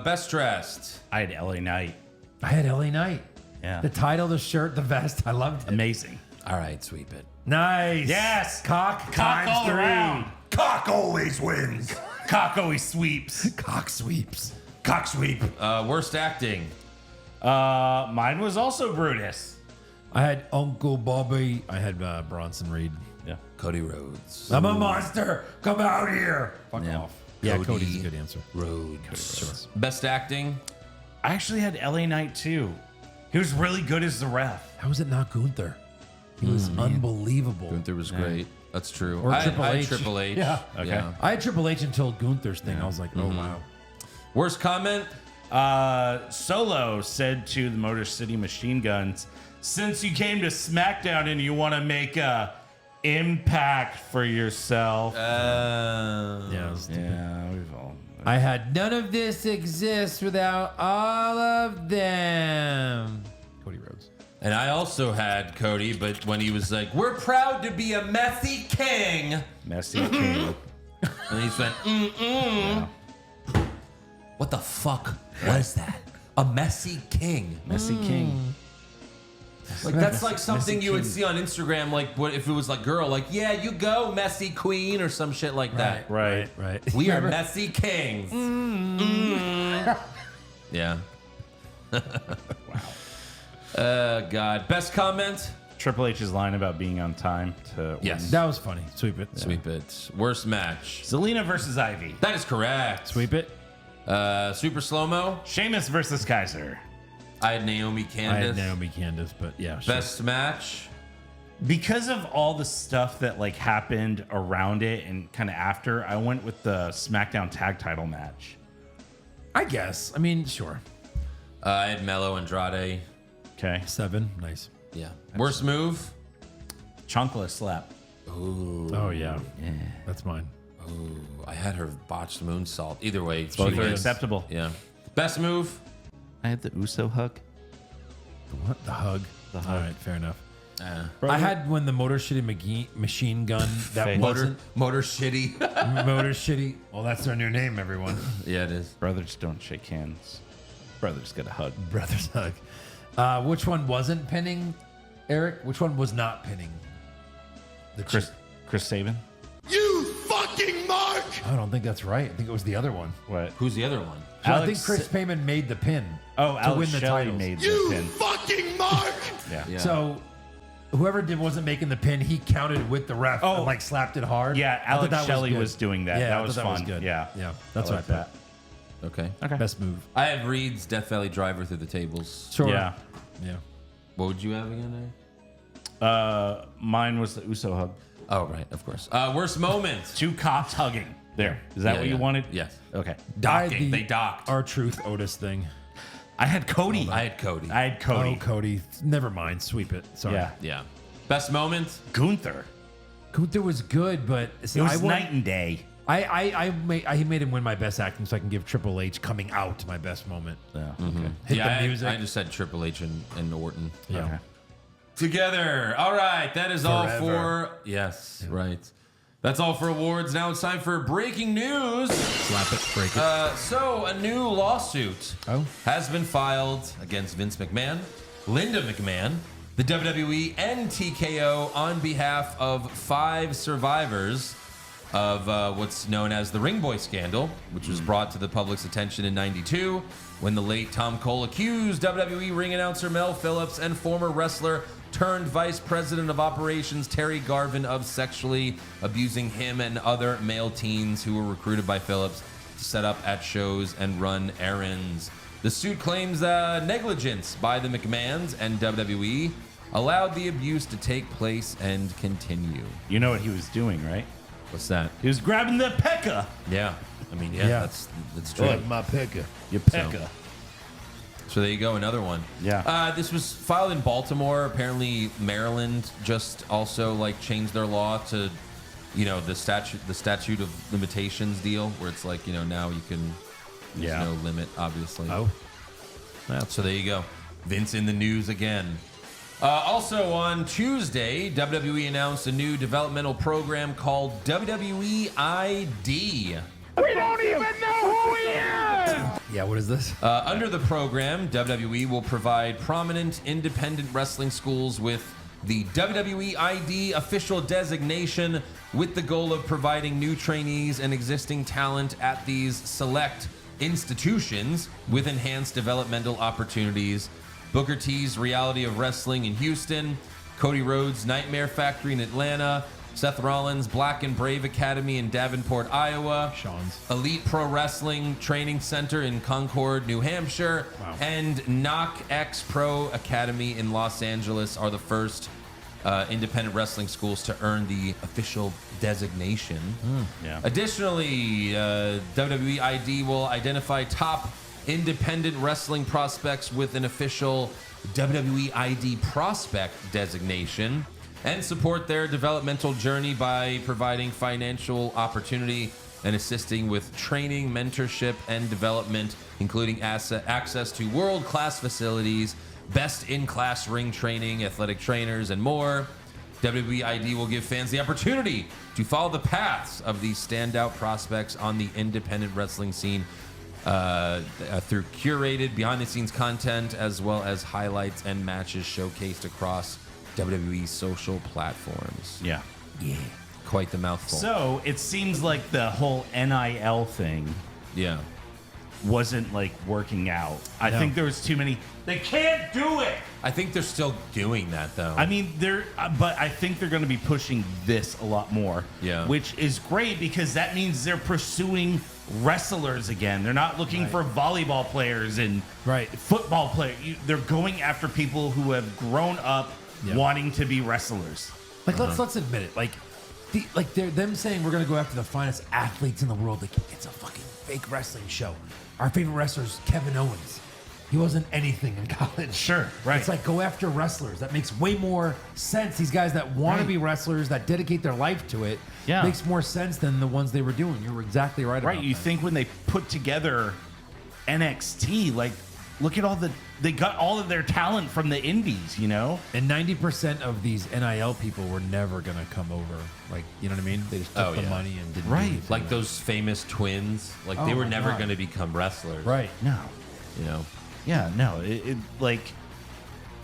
Best dressed. I had LA Knight. I had LA Knight. Yeah. The title, the shirt, the vest. I loved it. Amazing. All right, sweep it. Nice. Yes. Cock Cock times all 3. around. Cock always wins. Cock always sweeps. Cock sweeps. Cock sweep. Worst acting. Mine was also Brutus. I had Uncle Bobby. I had Bronson Reed. Yeah. Cody Rhodes. I'm a monster. Come out here. Fuck Yeah. off. Yeah, Cody Cody's a good answer. Rhodes. Best acting. I actually had LA Knight too. He was really good as the ref. How is it not Gunther? He was unbelievable. Gunther was great. That's true. Or I Triple had H. Triple H. Yeah. Okay. Yeah. I had Triple H until Gunther's thing. I was like, oh, wow. Worst comment. Solo said to the Motor City Machine Guns, since you came to SmackDown and you want to make a impact for yourself. Yeah, it was stupid. Yeah, we've all. I had none of this exists without all of them. Cody Rhodes. And I also had Cody, but when he was like, "We're proud to be a messy king," Messy King. and he went, "What the fuck was that? A messy king? Messy King. Like that's like something you would see on Instagram. Like what if it was like girl? Like yeah, you go messy queen or some shit like that. Right. Right. We are messy kings. Yeah. Wow. God. Best comment? Triple H's line about being on time to Yes. win. That was funny. Sweep it. Sweep it. Worst match? Zelina versus Ivy. That is correct. Sweep it. Super slow mo. Sheamus versus Kaiser. I had Naomi I Candice. had Naomi Candice, but yeah. Sure. Best match? Because of all the stuff that like happened around it and kind of after, I went with the SmackDown tag title match. I guess. I mean, sure. I had Mello Andrade. Okay. 7. Nice. Yeah. Worst move? Chunkla slap. Oh, yeah. That's mine. Ooh, I had her botched moonsault. Either way, she Both are wins. acceptable. Yeah. Best move? I had the Uso hug. What? The hug. The All hug. right, fair enough. Brother, I had when the Motor Shitty machine gun that Fake. wasn't motor shitty. Motor Shitty. Well, that's their new name, everyone. Yeah, it is. Brothers don't shake hands. Brothers get a hug. Brothers hug. Which one wasn't pinning, Eric? Which one was not pinning? The Chris Sabin. You fucking monster! mark! I don't think that's right. I think it was the other one. What? Who's the other one? So I Alex- think Chris Payman made the pin Oh, to Alex win the Shelley titles. made the You pin. fucking mark! Yeah. Yeah. So whoever wasn't making the pin, he counted with the ref Oh. and like slapped it hard. Yeah, I thought Alex that Shelley good. was doing that. Yeah, That I was thought fun. was good. Yeah. yeah, that's I what like I put. Okay. Okay. Best move. I have Reed's Death Valley Driver through the tables. Sure. Yeah. Yeah. What would you have again? Mine was the Uso hug. Oh, right, of course. Worst moment. Two cops hugging. There. Is that Yeah, what you yeah. wanted? Yes. Okay. Docking. They docked. R-Truth Otis thing. I had Cody. I had Cody. I had Cody. Oh, Cody. Never mind. Sweep it. Sorry. Yeah. Yeah. Best moment. Gunther. Gunther was good, but see, It was I won- night and day. I made him win my best acting, so I can give Triple H coming out my best moment. Yeah. Hit Yeah, the music. I just said Triple H and Orton. yeah. Okay. Together. All right. That is all Forever. for. Yes, right. That's all for awards. Now it's time for breaking news. Slap it, break it. So, a new lawsuit Oh. has been filed against Vince McMahon, Linda McMahon, the WWE, and TKO on behalf of 5 survivors of what's known as the Ring Boy scandal, which was brought to the public's attention in '92 when the late Tom Cole accused WWE ring announcer Mel Phillips and former wrestler turned vice president of operations Terry Garvin of sexually abusing him and other male teens who were recruited by Phillips to set up at shows and run errands. The suit claims negligence by the McMahons and WWE allowed the abuse to take place and continue. You know what he was doing, right? What's that? He was grabbing the Pekka. Yeah. I mean, yeah, Yeah. that's true. my picker. Your Pekka. So there you go, another one. Yeah. This was filed in Baltimore. Apparently, Maryland just also like changed their law to, the statute of limitations deal, where it's like now you can. There's Yeah. no limit, obviously. Oh. So there you go. Vince in the news again. Also on Tuesday, WWE announced a new developmental program called WWE ID. Yeah, what is this? Under the program, WWE will provide prominent independent wrestling schools with the WWE ID official designation with the goal of providing new trainees and existing talent at these select institutions with enhanced developmental opportunities. Booker T's Reality of Wrestling in Houston, Cody Rhodes' Nightmare Factory in Atlanta, Seth Rollins' Black and Brave Academy in Davenport, Iowa, Sean's. Elite Pro Wrestling Training Center in Concord, New Hampshire, Wow. and Knock X Pro Academy in Los Angeles are the first independent wrestling schools to earn the official designation. Yeah. Additionally, WWE ID will identify top independent wrestling prospects with an official WWE ID prospect designation and support their developmental journey by providing financial opportunity and assisting with training, mentorship, and development, including access to world-class facilities, best-in-class ring training, athletic trainers, and more. WWE ID will give fans the opportunity to follow the paths of these standout prospects on the independent wrestling scene through curated behind-the-scenes content, as well as highlights and matches showcased across WWE's social platforms. Yeah. Quite the mouthful. So it seems like the whole NIL thing Yeah. wasn't like working out. I think there was too many. They can't do it. I think they're still doing that, though. I mean, but I think they're going to be pushing this a lot more. Yeah. Which is great because that means they're pursuing wrestlers again. They're not looking for volleyball players and football players. They're going after people who have grown up wanting to be wrestlers. Like let's admit it. Like they're them saying we're gonna go after the finest athletes in the world. Like it's a fucking fake wrestling show. Our favorite wrestler is Kevin Owens. He wasn't anything in college. Sure, right. It's like go after wrestlers. That makes way more sense. These guys that want to be wrestlers, that dedicate their life to it, makes more sense than the ones they were doing. You were exactly right. Right. About You that. think when they put together NXT, like look at they got all of their talent from the indies, And 90% of these NIL people were never gonna come over. Like, you know what I mean? They just took the money and didn't. do anything. like those famous twins. Like, they Oh were my never God. going to become wrestlers. Right. No. Yeah, no.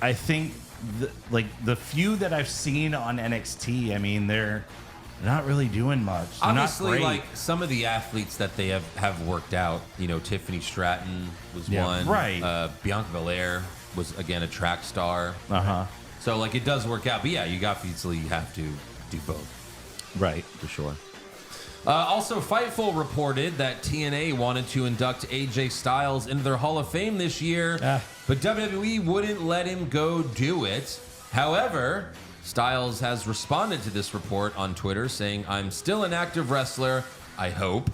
I think the few that I've seen on NXT, I mean, they're not really doing much. They're not Obviously, great. like some of the athletes that they have worked out. You know, Tiffany Stratton was one. Right. Bianca Belair was again a track star. Uh-huh. So like it does work out. But yeah, you obviously have to do both. Right. For sure. Also, Fightful reported that TNA wanted to induct AJ Styles into their Hall of Fame this year, but WWE wouldn't let him go do it. However, Styles has responded to this report on Twitter saying, "I'm still an active wrestler, I hope.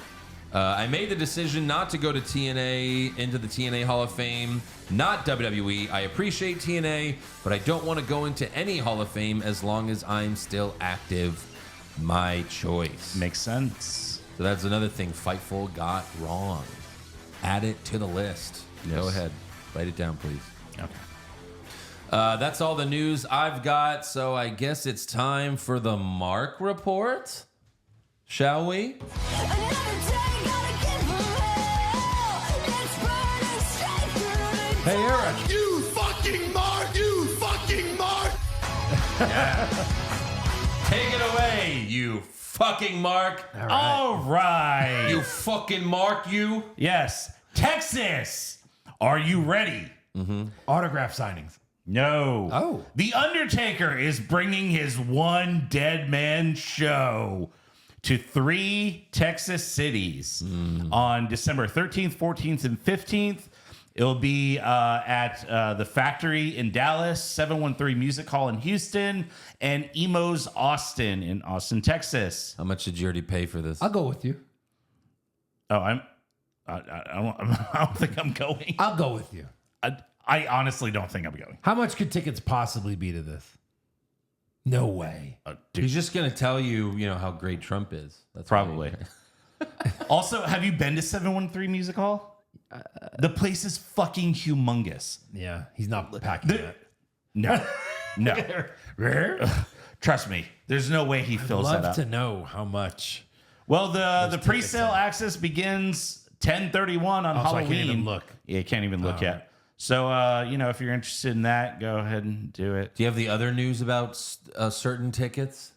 I made the decision not to go to TNA, into the TNA Hall of Fame, not WWE. I appreciate TNA, but I don't want to go into any Hall of Fame as long as I'm still active. My choice." Makes sense. So that's another thing Fightful got wrong. Add it to the list. Yes. Go ahead. Write it down, please. Okay. That's all the news I've got, so I guess it's time for the Mark Report. Shall we? Hey, Eric. You fucking Mark! You fucking Mark! Take it away, you fucking Mark. All right. You fucking Mark, you. Yes. Texas. Are you ready? Autograph signings. No. Oh. The Undertaker is bringing his One Dead Man show to 3 Texas cities on December 13th, 14th, and 15th. It'll be at the Factory in Dallas, 713 Music Hall in Houston, and Emo's Austin in Austin, Texas. How much did you already pay for this? I'll go with you. Oh, I don't think I'm going. I'll go with you. I honestly don't think I'm going. How much could tickets possibly be to this? No way. Dude, He's just gonna tell you, how great Trump is. That's probably. why Also, have you been to 713 Music Hall? The place is fucking humongous. Yeah, he's not packing that. No, no. Trust me, there's no way he fills that Love up. to know how much. Well, the tickets pre-sale are. access begins 10/31 on Oh, so I Halloween. can't even look. Yeah, you can't even look yet. So, if you're interested in that, go ahead and do it. Do you have the other news about certain tickets?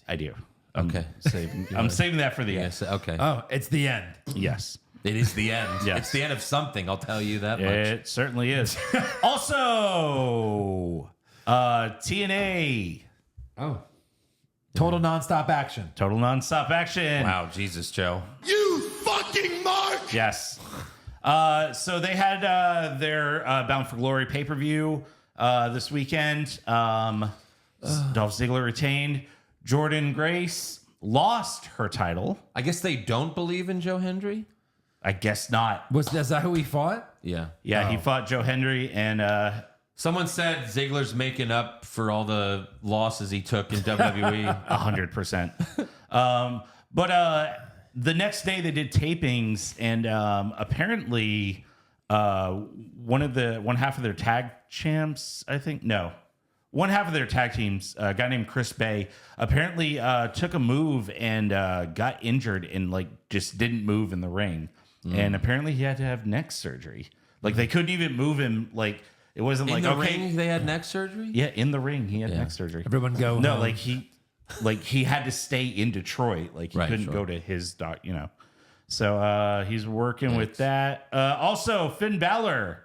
I do. Okay. I'm saving that for the end. Yes. Okay. Oh, it's the end. Yes. It is the end. Yes. It's the end of something. I'll tell you that much. It certainly is. Also, TNA. Oh. Total nonstop action. Total nonstop action. Wow, Jesus, Joe. You fucking Mark! Yes. So they had their Bound for Glory pay-per-view this weekend. Dolph Ziggler retained. Jordan Grace lost her title. I guess they don't believe in Joe Hendry. I guess not. Is that who he fought? Yeah. Yeah, he fought Joe Hendry, and Someone said Ziggler's making up for all the losses he took in WWE. 100%. But the next day they did tapings, and apparently one half of their tag champs, I think, no. One half of their tag teams, a guy named Chris Bay, apparently took a move and got injured and just didn't move in the ring. And apparently he had to have neck surgery. They couldn't even move him. It wasn't In the okay. ring, they had neck surgery? Yeah, in the ring he had neck surgery. Everyone go. No, home. he had to stay in Detroit. He Right, couldn't sure. go to his doc, So he's working with that. Also, Finn Balor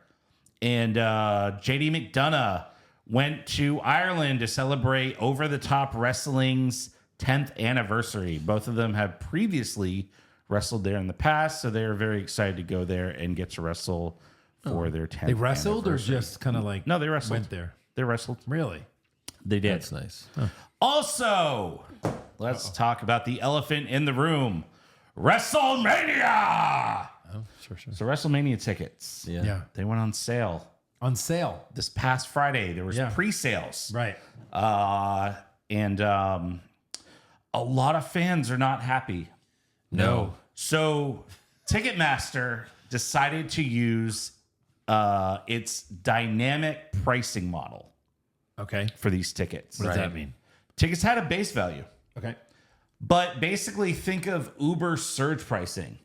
and JD McDonough went to Ireland to celebrate Over the Top Wrestling's 10th anniversary. Both of them have previously wrestled there in the past, so they're very excited to go there and get to wrestle for their 10th. They wrestled or anniversary. just kind of No, they wrestled. went there? They wrestled. Really? They did. That's nice. Also, let's talk about the elephant in the room, WrestleMania. Oh, sure. So WrestleMania tickets, Yeah. they went on sale On sale. this past Friday. There was Yeah. pre-sales, Right. and a lot of fans are not happy. No. So Ticketmaster decided to use its dynamic pricing model Okay. for these tickets. What does that mean? Tickets had a base value. Okay. But basically, think of Uber surge pricing.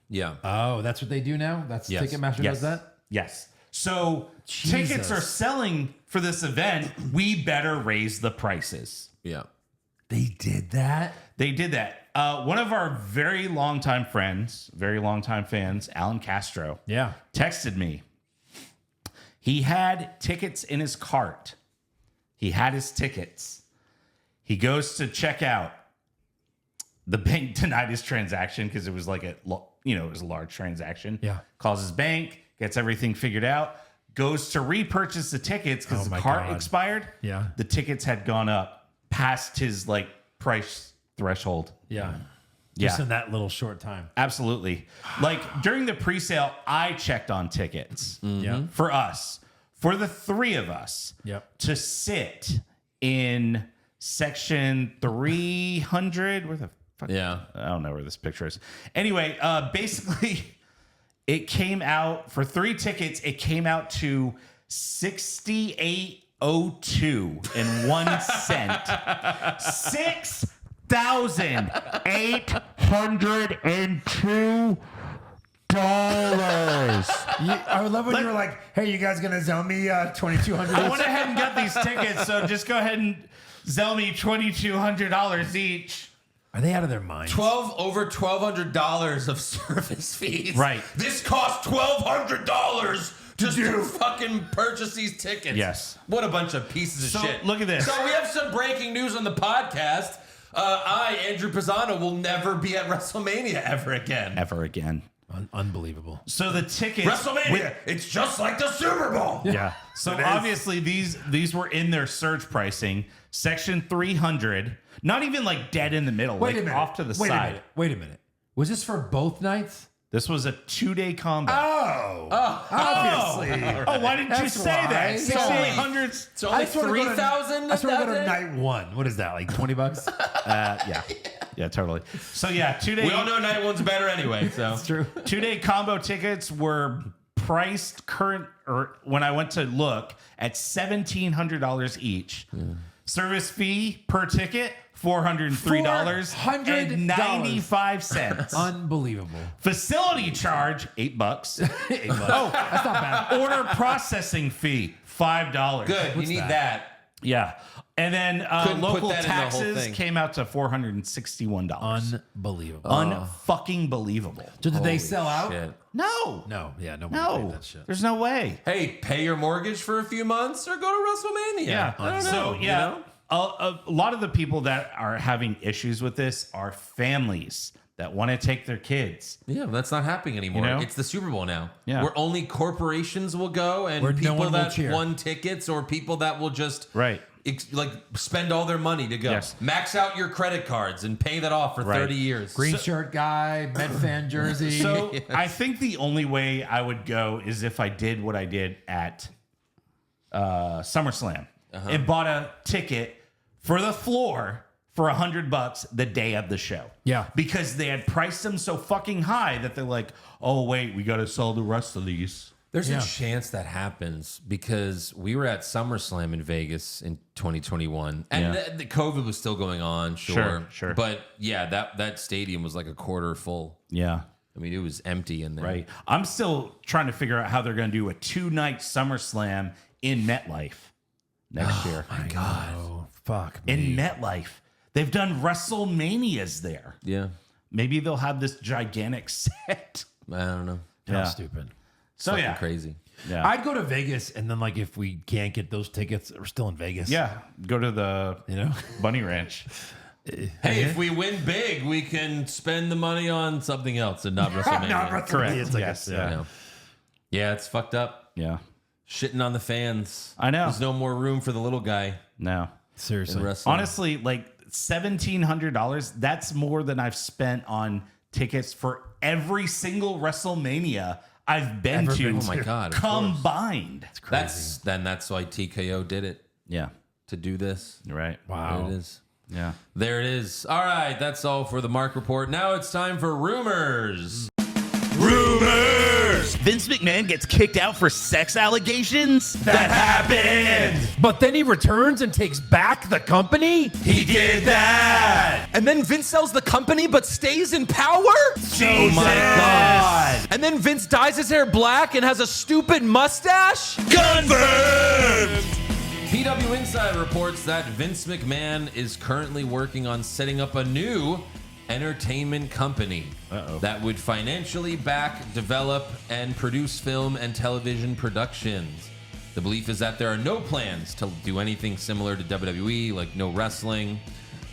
Yeah. Oh, that's what they do now? That's Yes. Ticketmaster does that? Yes. So Jesus. tickets are selling for this event. We better raise the prices. Yeah. They did that? They did that. One of our very longtime friends, very longtime fans, Alan Castro, texted me. He had tickets in his cart. He had his tickets. He goes to check out. The bank denied his transaction because it was like it was a large transaction. Yeah. Calls his bank, gets everything figured out, goes to repurchase the tickets because the cart expired. Yeah. The tickets had gone up past his price threshold. Yeah. Yeah. Just in that little short time. Absolutely. During the pre-sale, I checked on tickets Yeah. for us, for the three of us, to sit in section 300. Where the fuck? Yeah. I don't know where this picture is. Anyway, basically, it came out for 3 tickets. It came out to $68.01. $6,802. I would love when you were like, hey, you guys going to Zelle me $2,200? I went ahead and got these tickets, so just go ahead and Zelle me $2,200 each. Are they out of their minds? Over $1,200 of service fees. Right. This costs $1,200 just to fucking purchase these tickets. Yes. What a bunch of pieces of shit. Look at this. So we have some breaking news on the podcast. Andrew Pisano, will never be at WrestleMania ever again. Ever again. Unbelievable. So the tickets. WrestleMania, it's just like the Super Bowl. Yeah. So obviously these were in their surge pricing. Section 300, not even dead in the middle, Wait a minute. off to the side. Wait a minute. Was this for both nights? This was a 2-day combo. Obviously. Oh, why didn't you say that? Yeah. 6,800. It's only 3,000. I sort of go to night 1. What is that, like $20? Yeah, totally. So yeah, 2-day. We all know night one's better anyway. So It's true. 2-day combo tickets were priced when I went to look at $1,700 each. Service fee per ticket $403.95. Unbelievable. Facility charge $8. Oh, that's not bad. Order processing fee $5. good. You need that. Yeah. And then Couldn't put local that in the whole taxes thing. came out to $461. Unbelievable. Unfucking believable. So did they sell out? Shit. No. No. Yeah, nobody No. paid that shit. There's no way. Hey, pay your mortgage for a few months or go to WrestleMania. Yeah. I don't know. So, you yeah. know? A lot of the people that are having issues with this are families that want to take their kids. Yeah, that's not happening anymore. You know? It's the Super Bowl now. Yeah. Where only corporations will go and Where no people one will that cheer. won tickets or people that will just spend all their money to go. Yes. Max out your credit cards and pay that off for 30 years. Green shirt guy, Met fan jersey. So I think the only way I would go is if I did what I did at SummerSlam and bought a ticket for the floor for $100 the day of the show. Yeah. Because they had priced them so fucking high that they're like, oh, wait, we got to sell the rest of these. There's a chance that happens because we were at SummerSlam in Vegas in 2021 and the COVID was still going on. Sure. But yeah, that stadium was like a quarter full. Yeah. I mean, it was empty in there. Right. I'm still trying to figure out how they're going to do a 2-night SummerSlam in MetLife next year. My God. Oh, fuck me. In MetLife. They've done WrestleManias there. Yeah. Maybe they'll have this gigantic set. I don't know. How stupid. So Fucking yeah. crazy. Yeah. I'd go to Vegas, and then if we can't get those tickets, we're still in Vegas. Yeah. Go to the Bunny Ranch. Hey, if we win big, we can spend the money on something else and not WrestleMania. Not WrestleMania. Correct. It's like Yes. I know. Yeah, it's fucked up. Yeah. Shitting on the fans. I know. There's no more room for the little guy No. in Seriously. wrestling. Honestly, $1,700, that's more than I've spent on tickets for every single WrestleMania I've been Ever to. been Oh my God, of combined. that's why TKO did it Yeah. to do this. Right. There it is. Yeah. There it is. All right, that's all for the Mark Report. Now it's time for rumors. Rumors! Vince McMahon gets kicked out for sex allegations? That happened! But then he returns and takes back the company? He did that! And then Vince sells the company but stays in power? Oh my God. And then Vince dyes his hair black and has a stupid mustache? Confirmed! He PW Insider reports that Vince McMahon is currently working on setting up a new entertainment company that would financially back, develop, and produce film and television productions. The belief is that there are no plans to do anything similar to WWE, like no wrestling.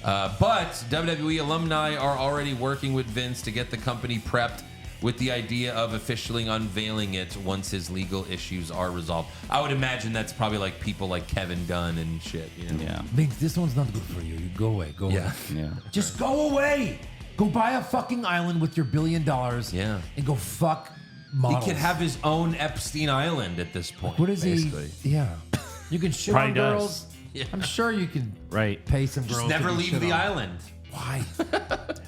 But WWE alumni are already working with Vince to get the company prepped with the idea of officially unveiling it once his legal issues are resolved. I would imagine that's probably like people like Kevin Dunn and shit. You know? Yeah. Vince, this one's not good for you. You go away. Go away. Yeah. Just go away. Go buy a fucking island with your $1 billion. Yeah. And go fuck models. He could have his own Epstein Island at this point. What is basically. he? Yeah. You can shit Probably on does. girls. Yeah. I'm sure you can pay some girls. Just never to leave shit the on. island. Why?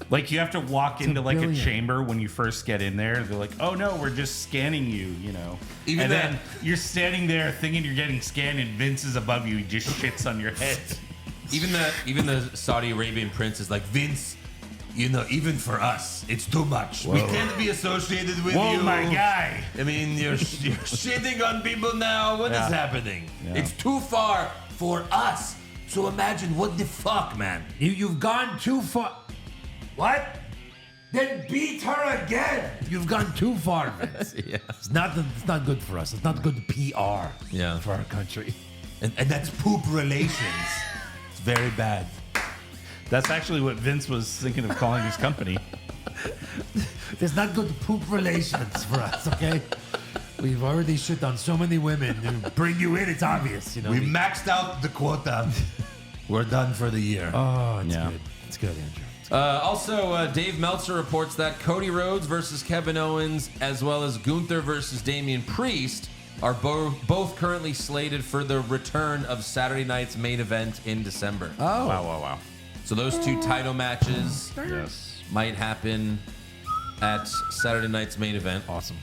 Like you have to walk into like billion. a chamber when you first get in there. They're like, "Oh no, we're just scanning you," you know. Even and that- then you're standing there thinking you're getting scanned, and Vince is above you. He just shits on your head. Even the Saudi Arabian prince is like, Vince, you know, even for us, it's too much. We can't be associated with Whoa, you. my guy. I mean, you're shitting on people now. What is happening? Yeah. It's too far for us. So imagine what the fuck, man. You've gone too far. What? Then beat her again. You've gone too far, Vince. Yeah. It's not good for us. It's not good PR Yeah. for our country. And that's poop relations. It's very bad. That's actually what Vince was thinking of calling his company. There's not good poop relations for us, okay? We've already shit on so many women. To bring you in, it's obvious, you know. We maxed out the quota. We're done for the year. Oh, it's Yeah. good. It's good, Andrew. Also, Dave Meltzer reports that Cody Rhodes versus Kevin Owens, as well as Gunther versus Damian Priest, are both currently slated for the return of Saturday night's main event in December. Oh. Wow. So those two title matches Yes. might happen at Saturday night's main event. Awesome.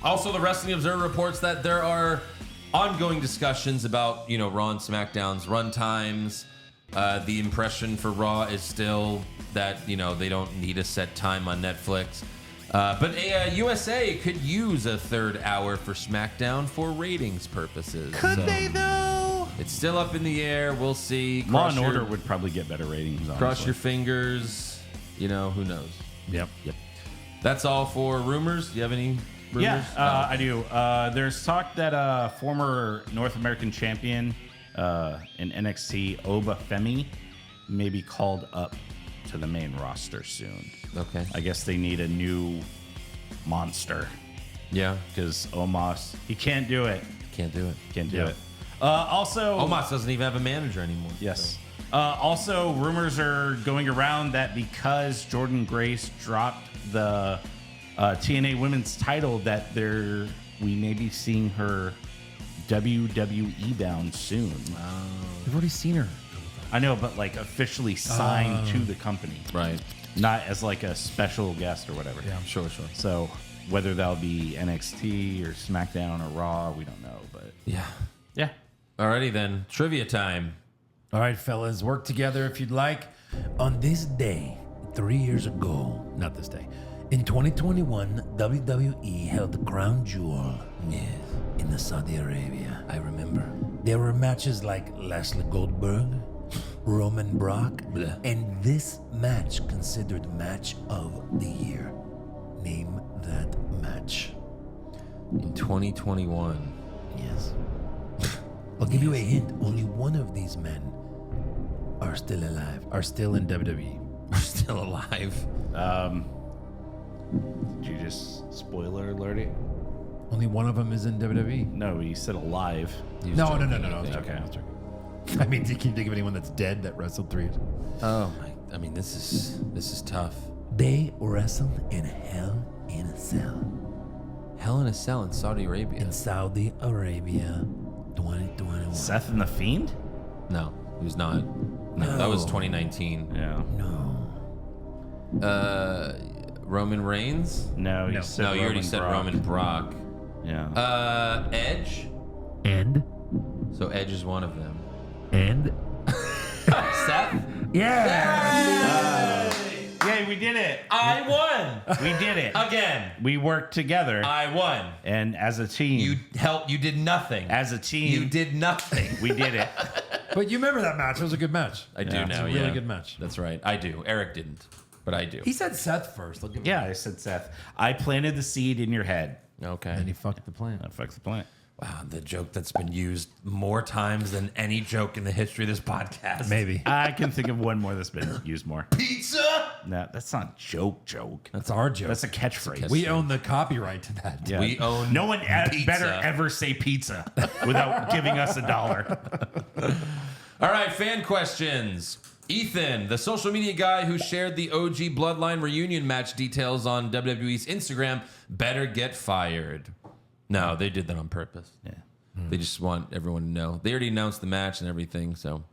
Also, the Wrestling Observer reports that there are ongoing discussions about, Raw and SmackDown's run times. The impression for Raw is still that, they don't need a set time on Netflix. But USA could use a third hour for SmackDown for ratings purposes. Could they though? It's still up in the air. We'll see. Law Cross and your- Order would probably get better ratings. Honestly. Cross your fingers. Who knows? Yep. That's all for rumors. Do you have any rumors? Yeah, Oh. I do. There's talk that former North American champion in NXT, Oba Femi, may be called up to the main roster soon. Okay. I guess they need a new monster Yeah. because Omos, he can't do it. Can't do it. Can't do it. Also, Omos doesn't even have a manager anymore. yes. Also, rumors are going around that because Jordan Grace dropped the TNA Women's title, that we may be seeing her WWE bound soon. We've already seen her. I know, but like officially signed to the company, Right. not as like a special guest or whatever. Yeah. Sure. So whether that'll be NXT or SmackDown or Raw, we don't know. But Yeah. yeah, Alrighty then. Trivia time. All right, fellas, work together if you'd like. On this day, 3 years ago, not this day, in 2021, WWE held the crown jewel in the Saudi Arabia. I remember. There were matches like Lashley Goldberg, Roman Brock, and this match considered match of the year. Name that match. In 2021. Yes. I'll give you a hint. Only one of these men are still alive, are still in WWE. We're still alive. did you just spoiler alert it? Only one of them is in WWE. No, you said alive. He was No. joking, I I was think. joking. I was joking. I mean, can you think of anyone that's dead that wrestled 3 years? Oh my. I mean, this is tough. They wrestled in Hell in a Cell Hell in a Cell in Saudi Arabia. in Saudi Arabia, 2021. Seth and the Fiend? No, he was not. No, that was 2019. Yeah. No. Roman Reigns? No, you said No, you already Roman said Brock. Roman Brock. Yeah. Edge. And? So Edge is one of them. And? Seth? Yeah! Yay, we did it. I won We did it. again. We worked together. I won. And as a team. You did nothing. As a team. You did nothing. We did it. But you remember that match? It was a good match. I do It was now. a really good match. That's right. I do. Eric didn't, but I do. He said Seth first. Look at Yeah, I said Seth. I planted the seed in your head. Okay. And he fucked the plan. That fucks the plant. Wow, the joke that's been used more times than any joke in the history of this podcast. Maybe. I can think of one more that's been used more. Pizza. No, that's not joke. That's our joke. That's a catchphrase. We own the copyright to that. Yeah. We own No one pizza. better ever say pizza without giving us $1. All right, fan questions. Ethan, the social media guy who shared the OG Bloodline reunion match details on WWE's Instagram, better get fired. No, they did that on purpose. Yeah. They just want everyone to know. They already announced the match and everything, so.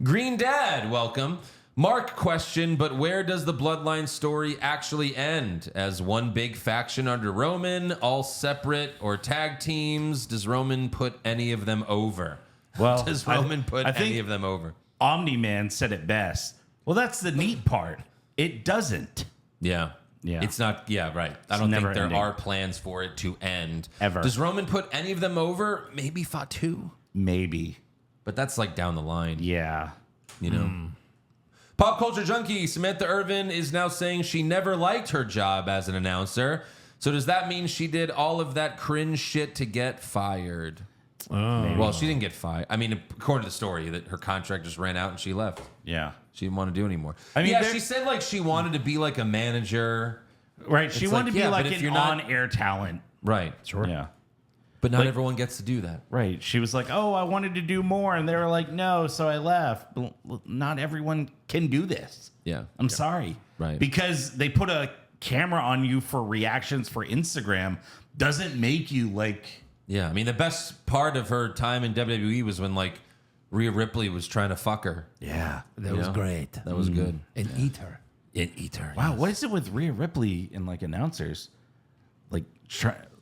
Green Dad, welcome. Mark question, but where does the Bloodline story actually end? As one big faction under Roman, all separate or tag teams? Does Roman put any of them over? Well, Does Roman put I think any of them over? Omni-Man said it best. Well, that's the neat part. It doesn't. Yeah. Yeah. It's not, yeah, right. I don't never think there ending. are plans for it to end. Ever. Does Roman put any of them over? Maybe Fatu. Maybe. But that's like down the line, Yeah. you know? Pop Culture Junkie, Samantha Irvin is now saying she never liked her job as an announcer. So does that mean she did all of that cringe shit to get fired? Well, she didn't get fired. I mean, according to the story, that her contract just ran out and she left. Yeah. She didn't want to do it anymore. I mean, yeah, there- she said like she wanted to be like a manager. Right. She It's wanted like, to yeah, be but like if an you're not- on-air talent. Right. Sure. Yeah. But not Like- everyone gets to do that. Right. She was like, oh, I wanted to do more. And they were like, no. So I left. But not everyone can do this. Yeah. I'm sorry. Right. Because they put a camera on you for reactions for Instagram doesn't make you like. Yeah. I mean, the best part of her time in WWE was when like Rhea Ripley was trying to fuck her. Yeah. That You was know? great. That was good. And eat her. It eat her. Wow. What is it with Rhea Ripley and like announcers? Like,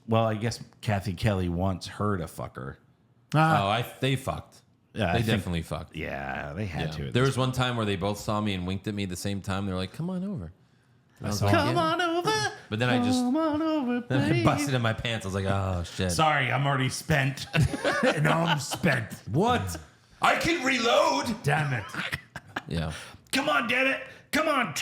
well, I guess Kathy Kelly wants her to fuck her. Oh, they fucked. Yeah, They I think- definitely fucked. Yeah, they had Yeah. to. There was one time where they both saw me and winked at me at the same time. They're like, "Come on over." And I was like, Come "Yeah." on over. But then I just Come on over, then I babe. busted in my pants. I was like, "Oh shit!" Sorry, I'm already spent. And I'm spent. What? I can reload. Damn it. Yeah. Come on, damn it. Come on.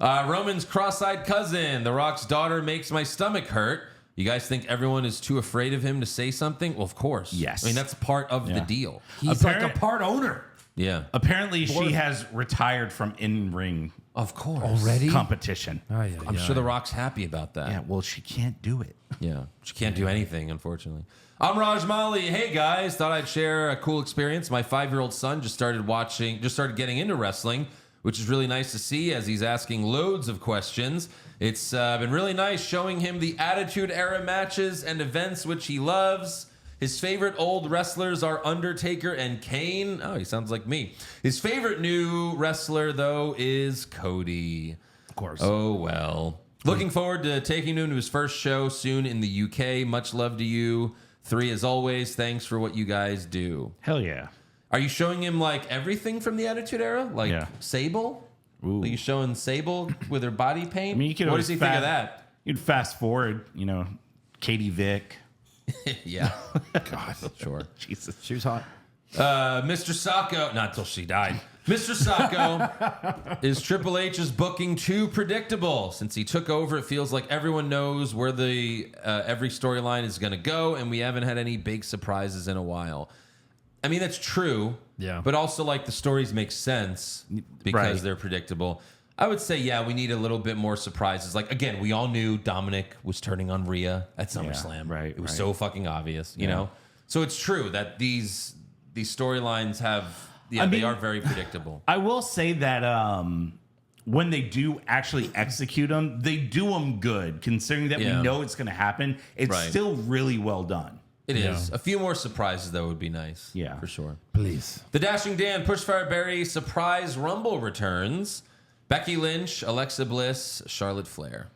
Roman's cross-eyed cousin, The Rock's daughter, makes my stomach hurt. You guys think everyone is too afraid of him to say something? Well, of course. Yes. I mean, that's part of the Yeah. deal. He's like a part owner. Yeah. Apparently, she has retired from in-ring Of course. Already? competition. Oh, yeah, I'm sure The Rock's happy about that. Yeah, well, she can't do it. Yeah, she can't do anything, unfortunately. I'm Raj Mali. Hey guys, thought I'd share a cool experience. My 5-year-old son just started getting into wrestling, which is really nice to see as he's asking loads of questions. It's been really nice showing him the Attitude Era matches and events which he loves. His favorite old wrestlers are Undertaker and Kane. Oh, he sounds like me. His favorite new wrestler, though, is Cody. Of course. Oh, well. Looking forward to taking him to his first show soon in the UK. Much love to you. 3, as always. Thanks for what you guys do. Hell yeah. Are you showing him like everything from the Attitude Era? Like Yeah. Sable? Ooh. Are you showing Sable with her body paint? I mean, you could what always does he think of that? You'd fast forward, Katie Vick. Yeah. God, sure. Jesus. She was hot. Mr. Sacco, not until she died. Mr. Sacco, is Triple H's booking too predictable? Since he took over, it feels like everyone knows where the every storyline is going to go, and we haven't had any big surprises in a while. I mean, that's true. Yeah. But also, like, the stories make sense because Right. they're predictable. I would say, yeah, we need a little bit more surprises. Like, again, we all knew Dominic was turning on Rhea at SummerSlam. right, It was right. so fucking obvious, you know? So it's true that these storylines have, yeah, I they mean- are very predictable. I will say that when they do actually execute them, they do them good, considering that Yeah. we know it's going to happen. It's Right. still really well done. It is. A few more surprises, though, would be nice. Yeah. For sure. Please. The Dashing Dan, Pushfire Berry, Surprise Rumble returns. Becky Lynch, Alexa Bliss, Charlotte Flair.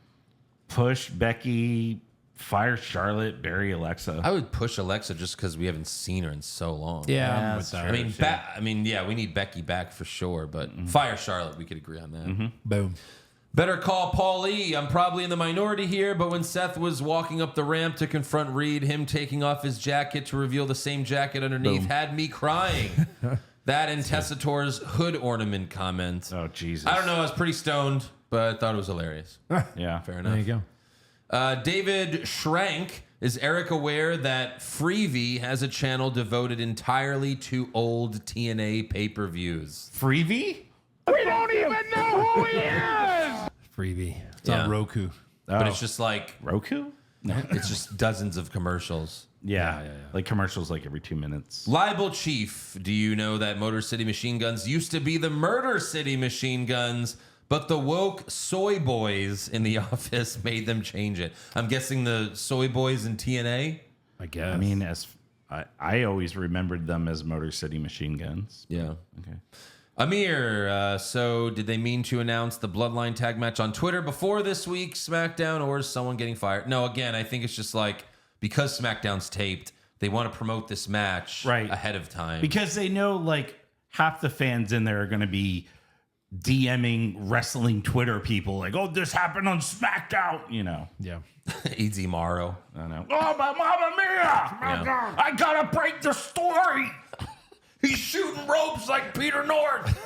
Push Becky, fire Charlotte, bury Alexa. I would push Alexa just because we haven't seen her in so long. Yeah, Yeah, I'm with that. I mean, yeah, we need Becky back for sure, but fire Charlotte. We could agree on that. Boom. Better call Paulie. I'm probably in the minority here, but when Seth was walking up the ramp to confront Reed, him taking off his jacket to reveal the same jacket underneath had me crying. That and Tessitore's hood ornament comment. Oh, Jesus. I don't know. I was pretty stoned, but I thought it was hilarious. Yeah. Fair enough. There you go. David Schrank. Is Eric aware that Freevee has a channel devoted entirely to old TNA pay-per-views? Freebie? Freebie. It's Yeah. on Roku. But it's just like, Roku? it's just dozens of commercials. Yeah. Like commercials like every 2 minutes. Libel Chief, do you know that Motor City Machine Guns used to be the Murder City Machine Guns, but the woke soy boys in the office made them change it? I'm guessing the soy boys in TNA? I guess. I mean, I always remembered them as Motor City Machine Guns. Yeah. Okay. Amir, so did they mean to announce the Bloodline tag match on Twitter before this week's SmackDown, or is someone getting fired? No, again, I think it's just like, because SmackDown's taped, they want to promote this match ahead of time. Because they know like half the fans in there are going to be DMing wrestling Twitter people like, oh, this happened on SmackDown, you know. Yeah. Easy Morrow. I know. Oh, my Mamma Mia! I gotta break the story. He's shooting ropes like Peter North.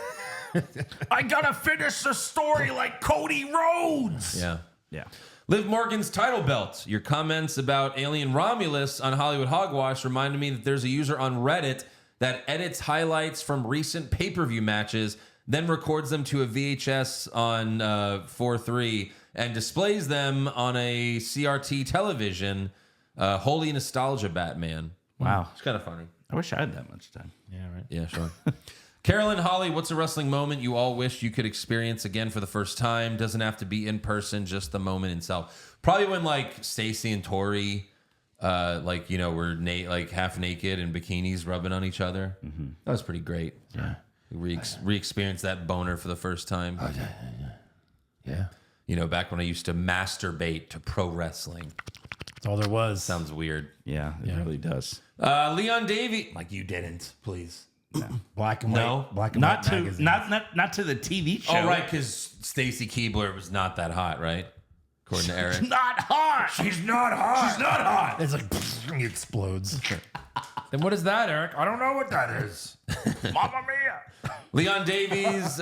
I gotta finish the story like Cody Rhodes. Yeah. Yeah. Liv Morgan's title belt. Your comments about Alien Romulus on Hollywood Hogwash reminded me that there's a user on Reddit that edits highlights from recent pay-per-view matches, then records them to a VHS on 4.3 and displays them on a CRT television. Holy nostalgia, Batman. Wow. It's kind of funny. I wish I had that much time. Yeah, right. Yeah, sure. Carolyn Holly, what's a wrestling moment you all wish you could experience again for the first time? Doesn't have to be in person, just the moment itself. Probably when like Stacy and Tori, like, you know, were like half naked in bikinis rubbing on each other. Mm-hmm. That was pretty great. Yeah. Re-experienced that boner for the first time. Oh, yeah. You know, back when I used to masturbate to pro wrestling. That's all there was. Sounds weird. Yeah, it really does. Leon Davey, like you didn't, please. Black and white. No. Black and Not white to magazines. not to the TV show. Oh, right, because Stacy Keibler was not that hot, right? According to Eric. Not hot. She's not hot. She's not hot. It's like he explodes. Then what is that, Eric? I don't know what that is. Mamma Mia. Leon Davies,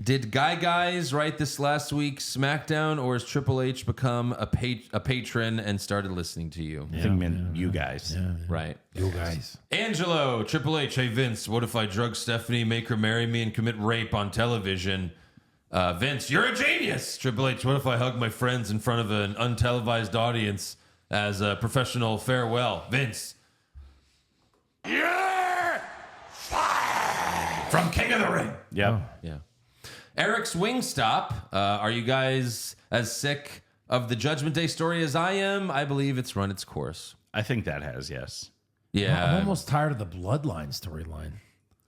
did Guys write this last week's SmackDown, or has Triple H become a patron and started listening to you? I think I meant you guys. Yeah. Right. You guys. Angelo, Triple H, hey Vince, what if I drug Stephanie, make her marry me, and commit rape on television? Vince, you're a genius. Triple H, what if I hug my friends in front of an untelevised audience as a professional farewell? Vince. You're fired. From King of the Ring. Yep. Yeah. Eric's Wingstop. Are you guys as sick of the Judgment Day story as I am? I believe it's run its course. I think that has, yes. Yeah. I'm almost tired of the Bloodline storyline.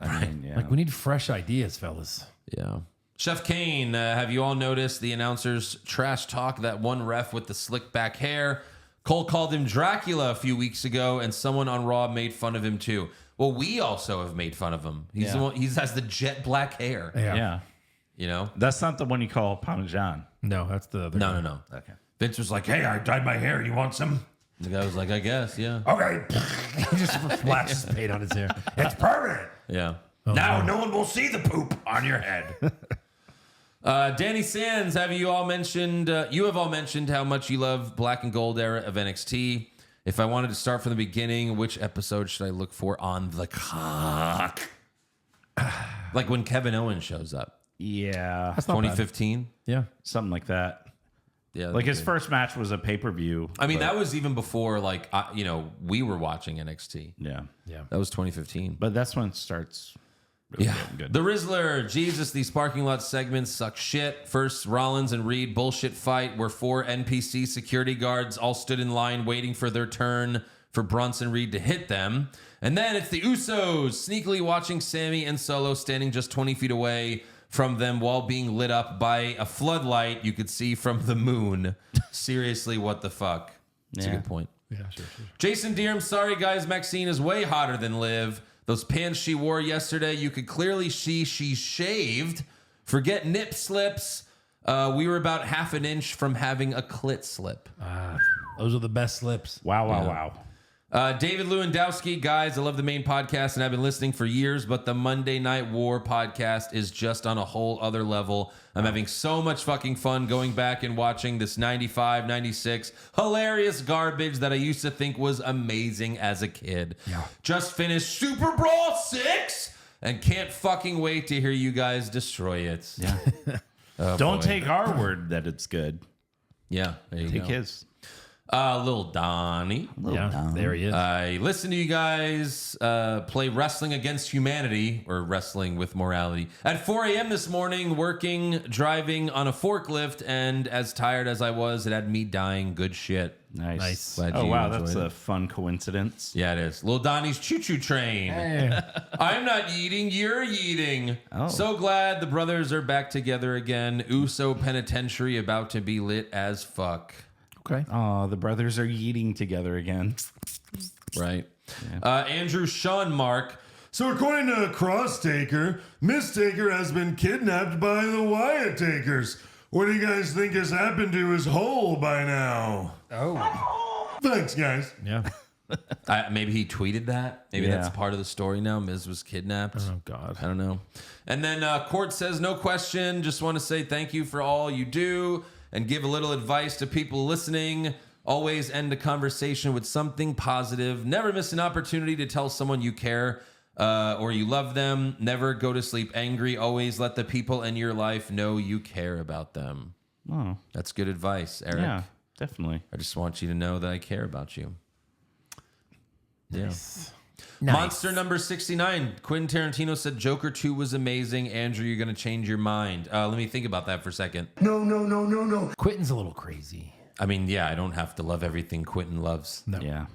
I mean, yeah. Like, we need fresh ideas, fellas. Yeah. Chef Kane, have you all noticed the announcers trash talk that one ref with the slick back hair? Cole called him Dracula a few weeks ago, and someone on Raw made fun of him too. Well, we also have made fun of him. He's the one, he has the jet black hair. Yeah. You know? That's not the one you call Parmesan. No, that's the other guy. No. Okay. Vince was like, hey, I dyed my hair. You want some? The guy was like, I guess, yeah. Okay. He just flashes paint on his hair. It's permanent. Yeah. Now no one will see the poop on your head. Danny Sands, have you all mentioned, you have all mentioned how much you love Black and Gold era of NXT. If I wanted to start from the beginning, which episode should I look for on the cock? Like when Kevin Owens shows up. Yeah. That's not bad. 2015? Yeah. Something like that. Yeah. Like his first match was a pay-per-view. I mean, but- that was even before, like, you know, we were watching NXT. Yeah. Yeah. That was 2015. But that's when it starts really getting good. The Rizzler, Jesus, these parking lot segments suck shit. First, Rollins and Reed bullshit fight where 4 NPC security guards all stood in line waiting for their turn for Bronson Reed to hit them. And then it's the Usos sneakily watching Sammy and Solo standing just 20 feet away from them while being lit up by a floodlight you could see from the moon. Seriously, what the fuck? That's a Yeah. good point. Yeah, sure. Jason Deerham, sorry guys, Maxine is way hotter than Liv. Those pants she wore yesterday, you could clearly see she's shaved. Forget nip slips. We were about half an inch from having a clit slip. Those are the best slips. Wow. David Lewandowski, guys, I love the main podcast and I've been listening for years, but the Monday Night War podcast is just on a whole other level. I'm having so much fucking fun going back and watching this 95, 96 hilarious garbage that I used to think was amazing as a kid. Yeah. Just finished Super Brawl 6 and can't fucking wait to hear you guys destroy it. Yeah. Don't take our word that it's good. Yeah, there you Take go. his. Little Donnie. There he is. I listen to you guys play Wrestling Against Humanity, or Wrestling with Morality, at 4 a.m. this morning, working, driving on a forklift, and as tired as I was, it had me dying. Good shit. Nice. Glad Oh, you wow. enjoyed That's it. a fun coincidence. Yeah, it is. Little Donnie's choo-choo train. Hey. I'm not eating, you're eating. Oh. So glad the brothers are back together again. Uso Penitentiary about to be lit as fuck. Okay. Oh, the brothers are eating together again. Right. Andrew Sean Mark. So according to Cross Taker, Miss Taker has been kidnapped by the Wyatt Takers. What do you guys think has happened to his hole by now? Oh. Thanks, guys. Yeah. Maybe he tweeted that. Maybe Yeah. that's part of the story now. Miz was kidnapped. Oh, God. I don't know. And then Court says, no question. Just want to say thank you for all you do and give a little advice to people listening. Always end a conversation with something positive. Never miss an opportunity to tell someone you care or you love them. Never go to sleep angry. Always let the people in your life know you care about them. Oh, That's good advice, Eric. yeah, definitely. I just want you to know that I care about you. Yeah. Nice. Monster number 69. Quentin Tarantino said Joker 2 was amazing. Andrew, you're going to change your mind. Let me think about that for a second. No. Quentin's a little crazy. I mean, yeah, I don't have to love everything Quentin loves. No. Yeah.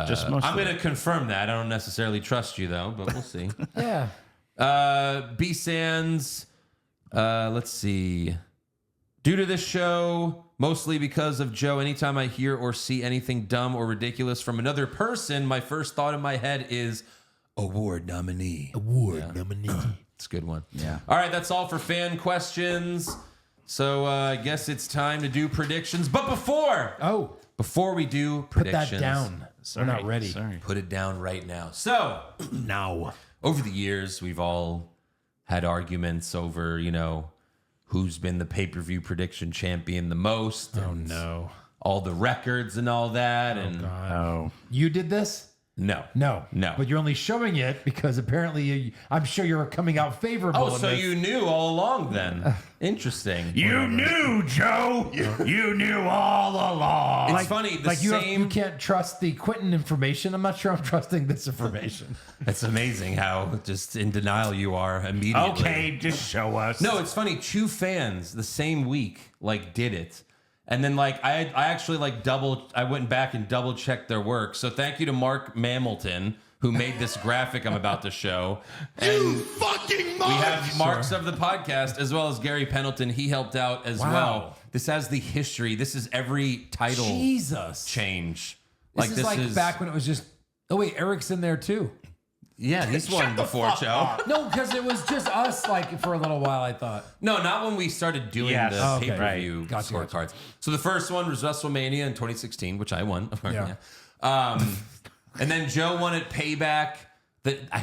Just most I'm of going it. to confirm that. I don't necessarily trust you, though, but we'll see. Yeah. B. Sands. Let's see. Due to this show, mostly because of Joe, anytime I hear or see anything dumb or ridiculous from another person, my first thought in my head is award nominee. Award nominee. It's a good one. Yeah. All right, that's all for fan questions. So I guess it's time to do predictions. But before we do Put predictions, that down. We're not ready. Sorry. put it down right now. So Now. over the years, we've all had arguments over, who's been the pay-per-view prediction champion the most. Oh, and no. all the records and all that. Oh, You did this? No. No. No. But you're only showing it because apparently I'm sure you're coming out favorable. Oh, in so this. you knew all along then. Interesting. you knew, Joe. You knew all along. It's funny. The you can't trust the Quentin information. I'm not sure I'm trusting this information. It's amazing how just in denial you are immediately. Okay, just show us. No, it's funny. Two fans the same week did it, and then I actually I went back and double checked their work. So thank you to Mark Mamilton who made this graphic I'm about to show. And Fucking we have marks of the podcast as well as Gary Pendleton. He helped out as well. This has the history. This is every title Jesus. change. This is like back when it was just. Oh wait, Eric's in there too. Yeah, he's won before, Joe. No, because it was just us for a little while. I thought. No, not when we started doing Yes. the Oh, okay. pay-per-view Right. Gotcha, scorecards. So the first one was WrestleMania in 2016, which I won. Yeah. And then Joe won at Payback.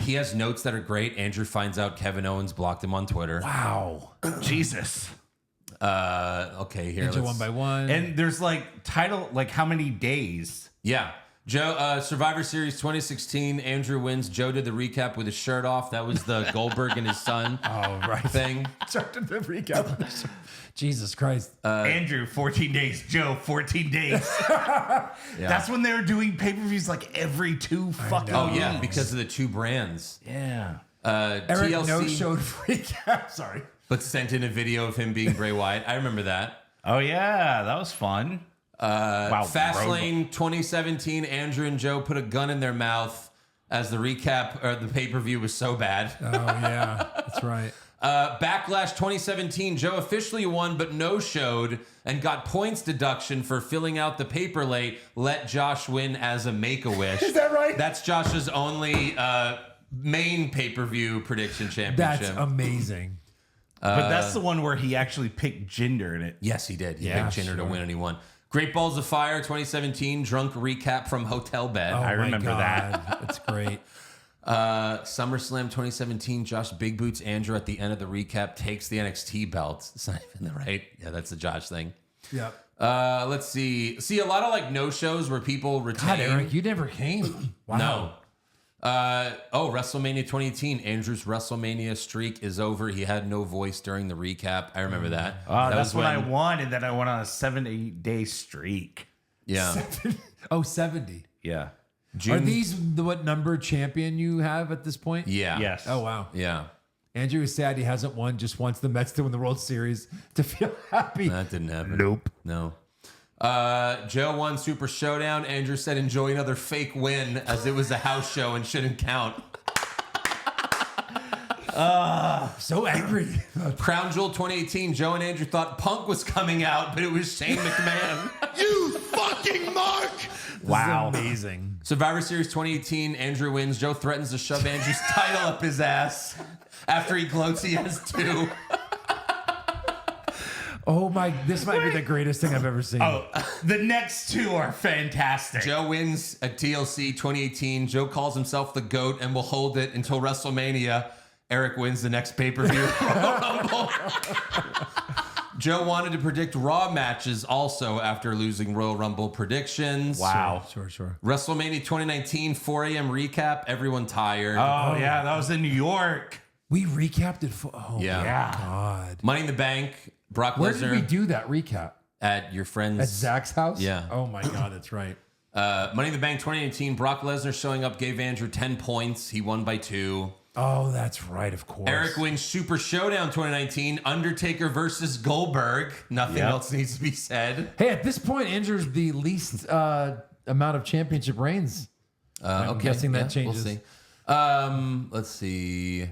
He has notes that are great. Andrew finds out Kevin Owens blocked him on Twitter. Wow. Jesus. Okay, here. Ninja one by one. And there's how many days? Yeah. Joe, Survivor Series 2016, Andrew wins. Joe did the recap with his shirt off. That was the Goldberg and his son thing. started the recap. Jesus Christ. Andrew, 14 days. Joe, 14 days. That's when they were doing pay-per-views every 2 fucking Oh, yeah, weeks. because of the two brands. Yeah. Eric TLC, no-showed recap. Sorry. but sent in a video of him being Bray Wyatt. I remember that. Oh, yeah. That was fun. Wow. Fastlane 2017, Andrew and Joe put a gun in their mouth as the recap or the pay-per-view was so bad. Oh yeah, that's right. Backlash 2017, Joe officially won but no-showed and got points deduction for filling out the paper late. Let Josh win as a Make-A-Wish. Is that right? That's Josh's only main pay-per-view prediction championship. That's amazing. But that's the one where he actually picked Jinder in it. Yes, he did. He picked Jinder to win, and he won. Great Balls of Fire 2017 drunk recap from Hotel Bed. Oh I remember my that. God. That's great. SummerSlam 2017 Josh Big Boots Andrew at the end of the recap takes the NXT belt. It's not even the right. Yeah, that's the Josh thing. Yep. Let's see. See a lot of like no shows where people retain. God, Eric, you never came. Wow. No. WrestleMania 2018. Andrew's WrestleMania streak is over. He had no voice during the recap. I remember that. That's when I won, and then I went on a 7-8-day streak. Yeah. 70. Yeah. Are these what number champion you have at this point? Yeah. Yes. Oh, wow. Yeah. Andrew is sad he hasn't won, just wants the Mets to win the World Series to feel happy. That didn't happen. Nope. No. Joe won Super Showdown. Andrew said enjoy another fake win as it was a house show and shouldn't count. So angry. Crown Jewel 2018. Joe and Andrew thought Punk was coming out, but it was Shane McMahon. You fucking mark! Wow. This is amazing. Survivor Series 2018. Andrew wins. Joe threatens to shove Andrew's title up his ass after he gloats he has 2. Oh my, this might be the greatest thing I've ever seen. Oh, the next 2 are fantastic. Joe wins at TLC 2018. Joe calls himself the GOAT and will hold it until WrestleMania. Eric wins the next pay-per-view Royal Rumble. Joe wanted to predict Raw matches also after losing Royal Rumble predictions. Wow. Sure. WrestleMania 2019 4 a.m. recap. Everyone tired. Oh, yeah, that was in New York. We recapped it for, oh Yeah. my God. Money in the Bank. Brock Where did we Lesnar do that recap? at your friend's. At Zach's house? Yeah. Oh my God, that's right. Money in the Bank 2018. Brock Lesnar showing up gave Andrew 10 points. He won by 2. Oh, that's right, of course. Eric wins Super Showdown 2019. Undertaker versus Goldberg. Nothing else needs to be said. Hey, at this point, Andrew's the least amount of championship reigns. I'm guessing that changes. We'll see. Let's see.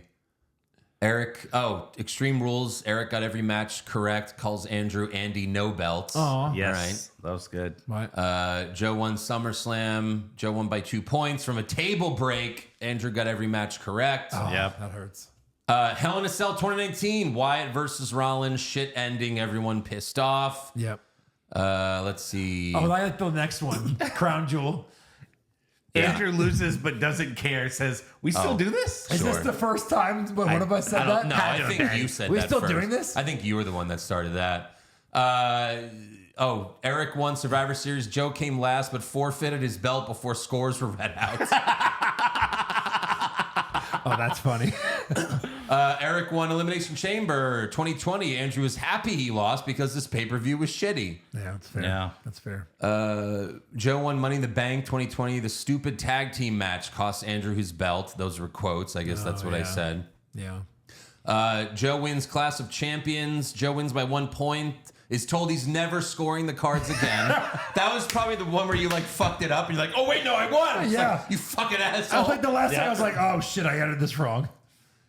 Eric. Oh, Extreme Rules. Eric got every match correct. Calls Andrew Andy no belt. Aw. Yes. That was good. What? Joe won SummerSlam. Joe won by 2 points from a table break. Andrew got every match correct. Oh, Yep. that hurts. Hell in a Cell 2019. Wyatt versus Rollins. Shit ending. Everyone pissed off. Yep. Let's see. Oh, I like the next one. Crown Jewel. Andrew loses but doesn't care. Says, we still do this? Is this the first time when one of us said that? No, I think you said We're that still first. doing this? I think you were the one that started that. Eric won Survivor Series. Joe came last, but forfeited his belt before scores were read out. Oh, that's funny. Eric won Elimination Chamber 2020. Andrew was happy he lost because this pay-per-view was shitty. Yeah, that's fair. Yeah. That's fair. Joe won Money in the Bank 2020. The stupid tag team match cost Andrew his belt. Those were quotes. I guess that's what I yeah. said. Yeah. Joe wins Clash of Champions. Joe wins by 1 point. Is told he's never scoring the cards again. That was probably the one where you like fucked it up and you're like, oh wait, no, I won. It's Yeah. like, you fucking I asshole. was like the last time I was like, oh shit, I entered this wrong.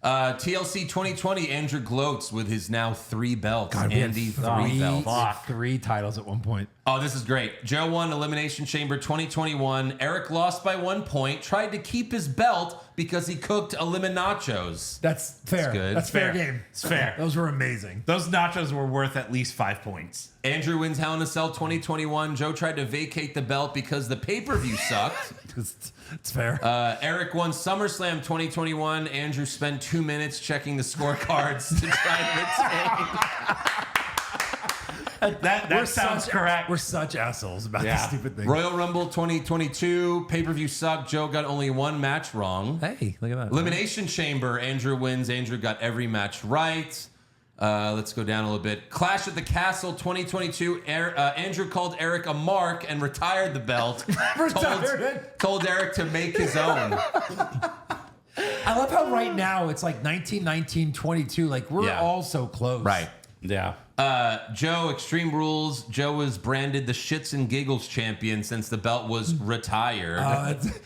TLC 2020, Andrew gloats with his now 3 belts. God, we had Andy, 3 three, belts. 3 titles at one point. Oh, this is great. Joe won Elimination Chamber 2021. Eric lost by 1 point, tried to keep his belt because he cooked eliminachos. That's fair. good. That's fair game. It's fair. Those were amazing. Those nachos were worth at least 5 points. Andrew wins Hell in a Cell 2021. Joe tried to vacate the belt because the pay-per-view sucked. It's fair. Eric won SummerSlam 2021. Andrew spent 2 minutes checking the scorecards to try to retain. That sounds correct. We're such assholes about this stupid thing. Royal Rumble 2022. Pay-per-view sucked. Joe got only 1 match wrong. Hey, look at that. Elimination Chamber. Andrew wins. Andrew got every match right. Let's go down a little bit. Clash at the Castle 2022. Andrew called Eric a mark and retired the belt. told Eric to make his own. I love how right now it's like 19, 22. Like we're Yeah. all so close. Right. Yeah. Joe, Extreme Rules. Joe was branded the Shits and Giggles champion since the belt was retired.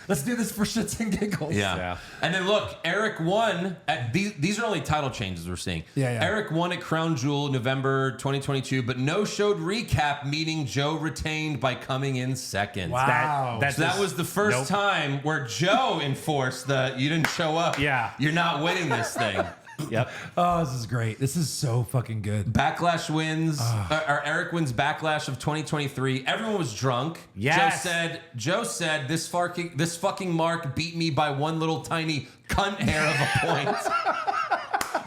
Let's do this for shits and giggles. Yeah. And then look, Eric won. These are only title changes we're seeing. Yeah. Eric won at Crown Jewel November 2022, but no showed recap, meaning Joe retained by coming in second. Wow. So that was the first time where Joe enforced the you didn't show up. Yeah. You're not winning this thing. Yep. Oh, this is great. This is so fucking good. Backlash wins, or Eric wins Backlash of 2023. Everyone was drunk. Yes. Joe said this fucking Mark beat me by one little tiny cunt hair of a point.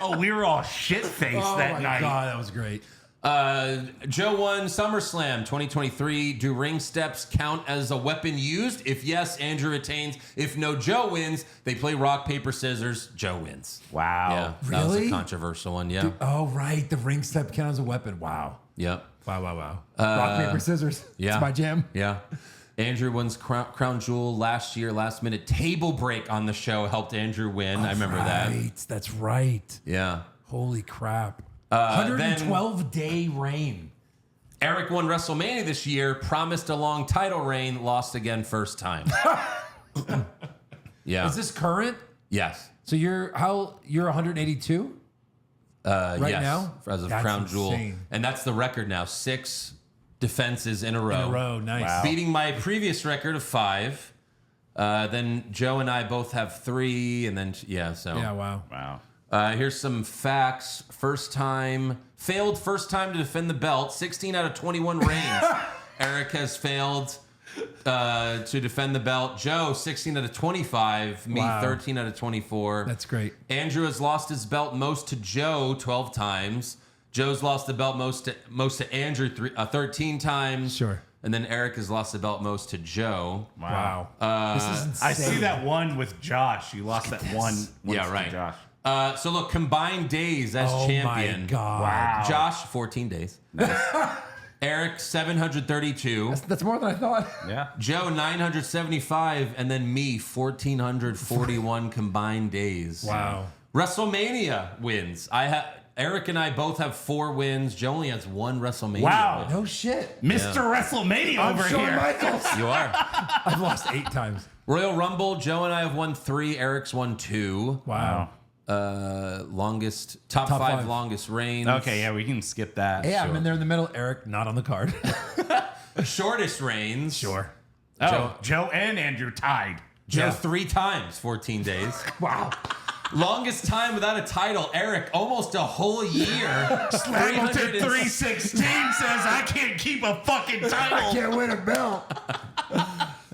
Oh, we were all shit-faced that night. God, that was great. Joe won SummerSlam 2023. Do ring steps count as a weapon used? If yes, Andrew retains. If no, Joe wins. They play rock, paper, scissors. Joe wins. Wow. Yeah, that was Really? a controversial one. Yeah. Oh, right. The ring step counts as a weapon. Wow. Yep. Wow. Rock, paper, scissors. Yeah. It's my jam. Yeah. Andrew wins Crown Jewel last year. Last minute table break on the show helped Andrew win. I remember that. Right. That's right. Yeah. Holy crap. Then 112-day reign. Eric won WrestleMania this year. Promised a long title reign. Lost again first time. Yeah. Is this current? Yes. So you're 182? Yes, now? as of That's Crown Jewel. insane. And that's the record now. 6 defenses in a row. Nice. Wow. Beating my previous record of 5. Then Joe and I both have 3. And then, yeah, so. Yeah, wow. Wow. Here's some facts. Failed first time to defend the belt. 16 out of 21 reigns. Eric has failed to defend the belt. Joe, 16 out of 25. Me, Wow. 13 out of 24. That's great. Andrew has lost his belt most to Joe 12 times. Joe's lost the belt most to Andrew 13 times. Sure. And then Eric has lost the belt most to Joe. Wow. This is insane. I see that one with Josh. You lost that one. Yeah, to right. Josh. So look, combined days as Oh champion. my God. Wow. Josh, 14 days. Eric, 732. That's more than I thought. Yeah. Joe, 975. And then me, 1,441 combined days. Wow. WrestleMania wins. Eric and I both have 4 wins. Joe only has 1 WrestleMania Wow. win. No shit. Mr. WrestleMania I'm over Shawn here. Michaels. You are. I've lost 8 times. Royal Rumble, Joe and I have won 3. Eric's won 2. Wow. Top Top 5 5. longest reigns. Okay, yeah, we can skip that. Yeah, I'm in there in the middle. Eric, not on the card. Shortest reigns. Sure. Oh, Joe and Andrew tied. Joe Yeah. 3 times, 14 days. Wow. Longest time without a title, Eric, almost a whole year. Hamilton 316 says I can't keep a fucking title. Can't win a belt.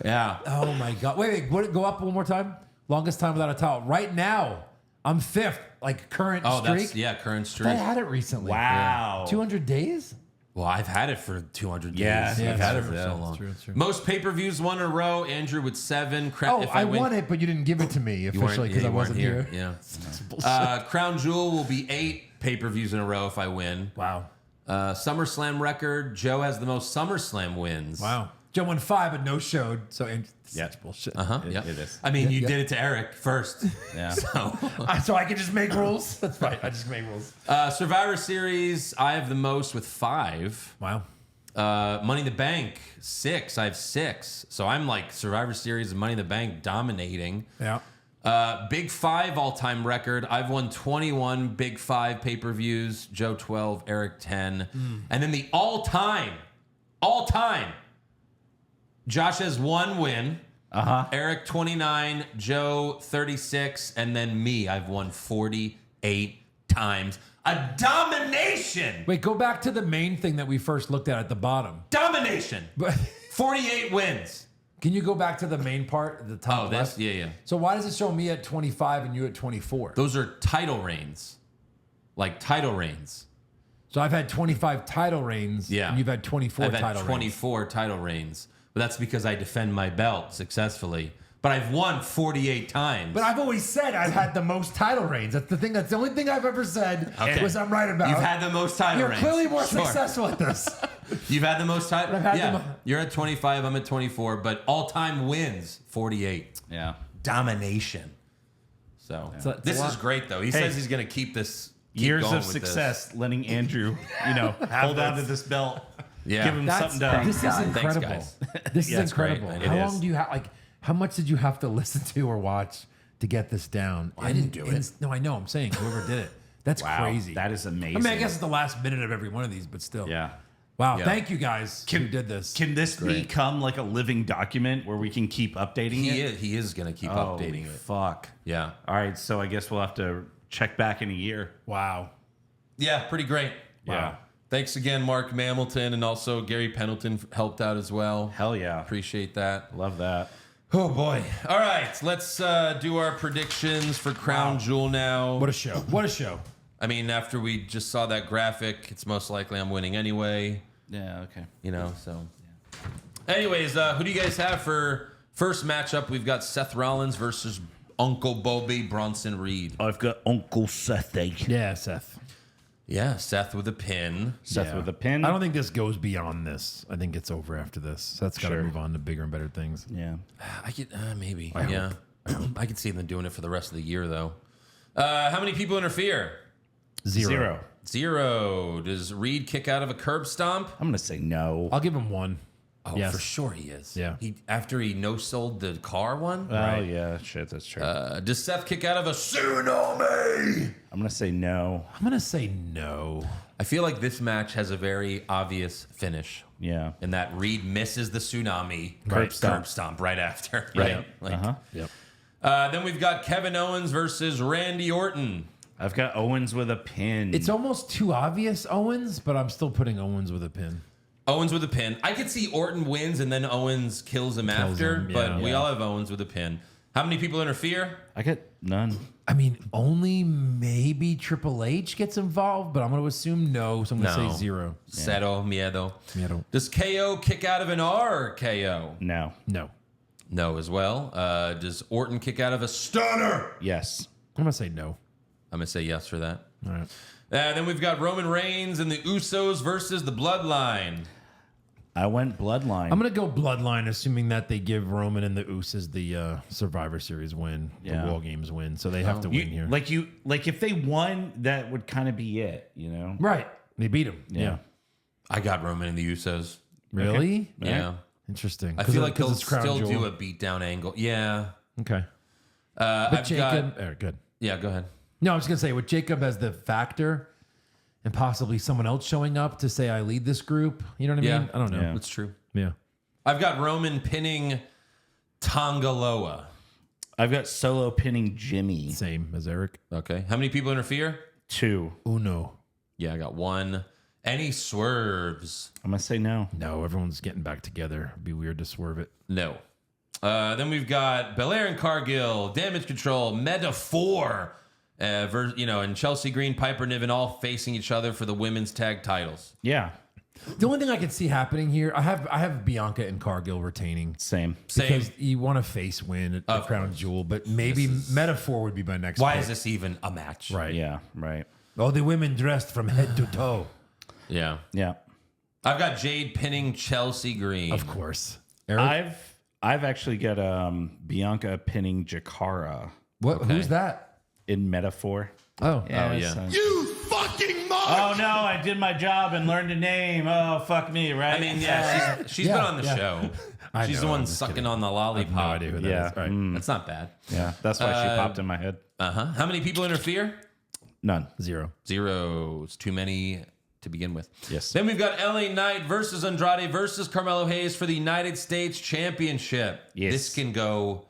Yeah. Oh my God. Wait. Go up one more time. Longest time without a title. Right now, I'm 5th. Like current streak. That's, current streak. I had it recently. Wow. 200 days? Well, I've had it for 200 days. Yeah, I've had it for yeah, so that's long. true, that's true. Most pay-per-views, 1 in a row. Andrew with 7. Oh, If I win- won it, but you didn't give it to me You weren't- officially because yeah, I you weren't wasn't here. Yeah. Crown Jewel will be 8 pay-per-views in a row if I win. Wow. SummerSlam record. Joe has the most SummerSlam wins. Wow. Joe won 5, but no showed. So that's bullshit. Uh-huh. It- Yep. it is. I mean, you Yep. did it to Eric first. Yeah. So I can just make rules. That's fine. I just make rules. Survivor Series, I have the most with 5. Wow. Money in the Bank, 6. I have 6. So I'm like Survivor Series and Money in the Bank dominating. Yeah. Big 5 all-time record. I've won 21 Big 5 pay-per-views. Joe 12, Eric 10. And then the all-time, Josh has 1 win. Eric 29, Joe 36, and then me. I've won 48 times. A domination. Wait, go back to the main thing that we first looked at the bottom. Domination. But 48 wins. can you go back to the main part at the top Oh, that's left? yeah. So why does it show me at 25 and you at 24? Those are title reigns. Like title reigns. So I've had 25 title reigns. Yeah. And you've had 24 I've had title reigns. 24 title reigns. But that's because I defend my belt successfully. But I've won 48 times. But I've always said I've had the most title reigns. That's the thing. That's the only thing I've ever said Okay. was I'm right about. You've had the most title You're reigns. clearly more Sure. successful at this. You've had the most title. I've had Yeah, the you're at 25. I'm at 24. But all-time wins 48. Yeah. Domination. So it's a this lot. is great though. He says he's going to keep this. Keep Years going of with success letting Andrew, hold on to this belt. Yeah. Give him something to. This is Thanks, incredible. guys. This Yeah, is it's great. incredible. It How is. long do you have? Like, how much did you have to listen to or watch to get this down? I didn't do it. No, I know. I'm saying whoever did it. That's Wow, crazy. that is amazing. I mean, I guess it's the last minute of every one of these, but still. Yeah. Wow. Yeah. Thank you guys who did this. Can this become like a living document where we can keep updating it? He is going to keep Oh, updating it. Fuck. Yeah. All right, so I guess we'll have to check back in a year. Wow. Yeah, pretty great. Yeah. Thanks again, Mark Mamilton, and also Gary Pendleton helped out as well. Hell yeah. Appreciate that. Love that. Oh boy. All right, let's do our predictions for Crown Jewel now. What a show. What a show. I mean, after we just saw that graphic, it's most likely I'm winning anyway. Yeah, okay. You know, so. Anyways, who do you guys have for first matchup? We've got Seth Rollins versus Uncle Bobby Bronson Reed. I've got Uncle Seth. Yeah, Seth. Yeah, Seth with a pin. Seth with a pin. I don't think this goes beyond this. I think it's over after this. Seth's got to move on to bigger and better things. Yeah. I could maybe. I Yeah. I could see them doing it for the rest of the year though. How many people interfere? Zero. Zero. Does Reed kick out of a curb stomp? I'm gonna say no. I'll give him one. Oh, Yes. for sure he is. Yeah. After he no-sold the car one? Oh yeah, shit, that's true. Does Seth kick out of a tsunami? I'm gonna say no. I'm going to say no. I feel like this match has a very obvious finish. Yeah. In that Reed misses the tsunami Curb stomp. curb stomp right after. Right. Yep. Like, Yep. then we've got Kevin Owens versus Randy Orton. I've got Owens with a pin. It's almost too obvious, Owens, but I'm still putting Owens with a pin. Owens with a pin. I could see Orton wins and then Owens kills him after, him, but yeah. we all have Owens with a pin. How many people interfere? I got none. I mean, only maybe Triple H gets involved, but I'm going to assume no, so I'm going to No. say zero. Cero, miedo. Miedo. Does KO kick out of an RKO? No. No. No, as well. Does Orton kick out of a stunner? Yes. I'm going to say no. I'm going to say yes for that. All right. Then we've got Roman Reigns and the Usos versus the Bloodline. I went Bloodline. I'm going to go Bloodline, assuming that they give Roman and the Usos the Survivor Series win, Yeah. the War Games win, so they have to win here. Like if they won, that would kind of be it, you know? Right. They beat him. Yeah. I got Roman and the Usos. Really? Yeah. Interesting. I feel like they'll it's Crown still Jewel. do a beatdown angle. Yeah. Okay. I've But Jacob. got, Good. yeah, go ahead. No, I was going to say, with Jacob as the factor and possibly someone else showing up to say, I lead this group, you know what I Yeah. mean? I don't know. Yeah. That's true. Yeah. I've got Roman pinning Tongaloa. I've got Solo pinning Jimmy. Same as Eric. Okay. How many people interfere? 2. Uno. Yeah, I got 1. Any swerves? I'm gonna say no. No, everyone's getting back together. It'd be weird to swerve it. No. Then we've got Belair and Cargill, Damage Control, Metaphor, and Chelsea Green, Piper Niven all facing each other for the women's tag titles. Yeah. The only thing I can see happening here, I have Bianca and Cargill retaining. Same. Same. Because you want a face win at the Crown Jewel, but maybe Metaphor would be my next Why pick. is this even a match? Right. Yeah. Right. All the women dressed from head to toe. Yeah. Yeah. I've got Jade pinning Chelsea Green. Of course. Eric? I've actually got Bianca pinning Jakara What? Okay. Who's that? in Metaphor. Oh. yeah. so- You fucking mug! Oh no, I did my job and learned a name. Oh fuck me, right? I mean, yeah, she's been Yeah, on the yeah. show. I She's know, the one I'm just sucking kidding. on the I lollipop. have no idea who that Yeah. is. All right. That's not bad. Yeah, that's why she popped in my head. How many people interfere? None. Zero. Zero. It's too many to begin with. Yes. Then we've got LA Knight versus Andrade versus Carmelo Hayes for the United States Championship. Yes. This can go.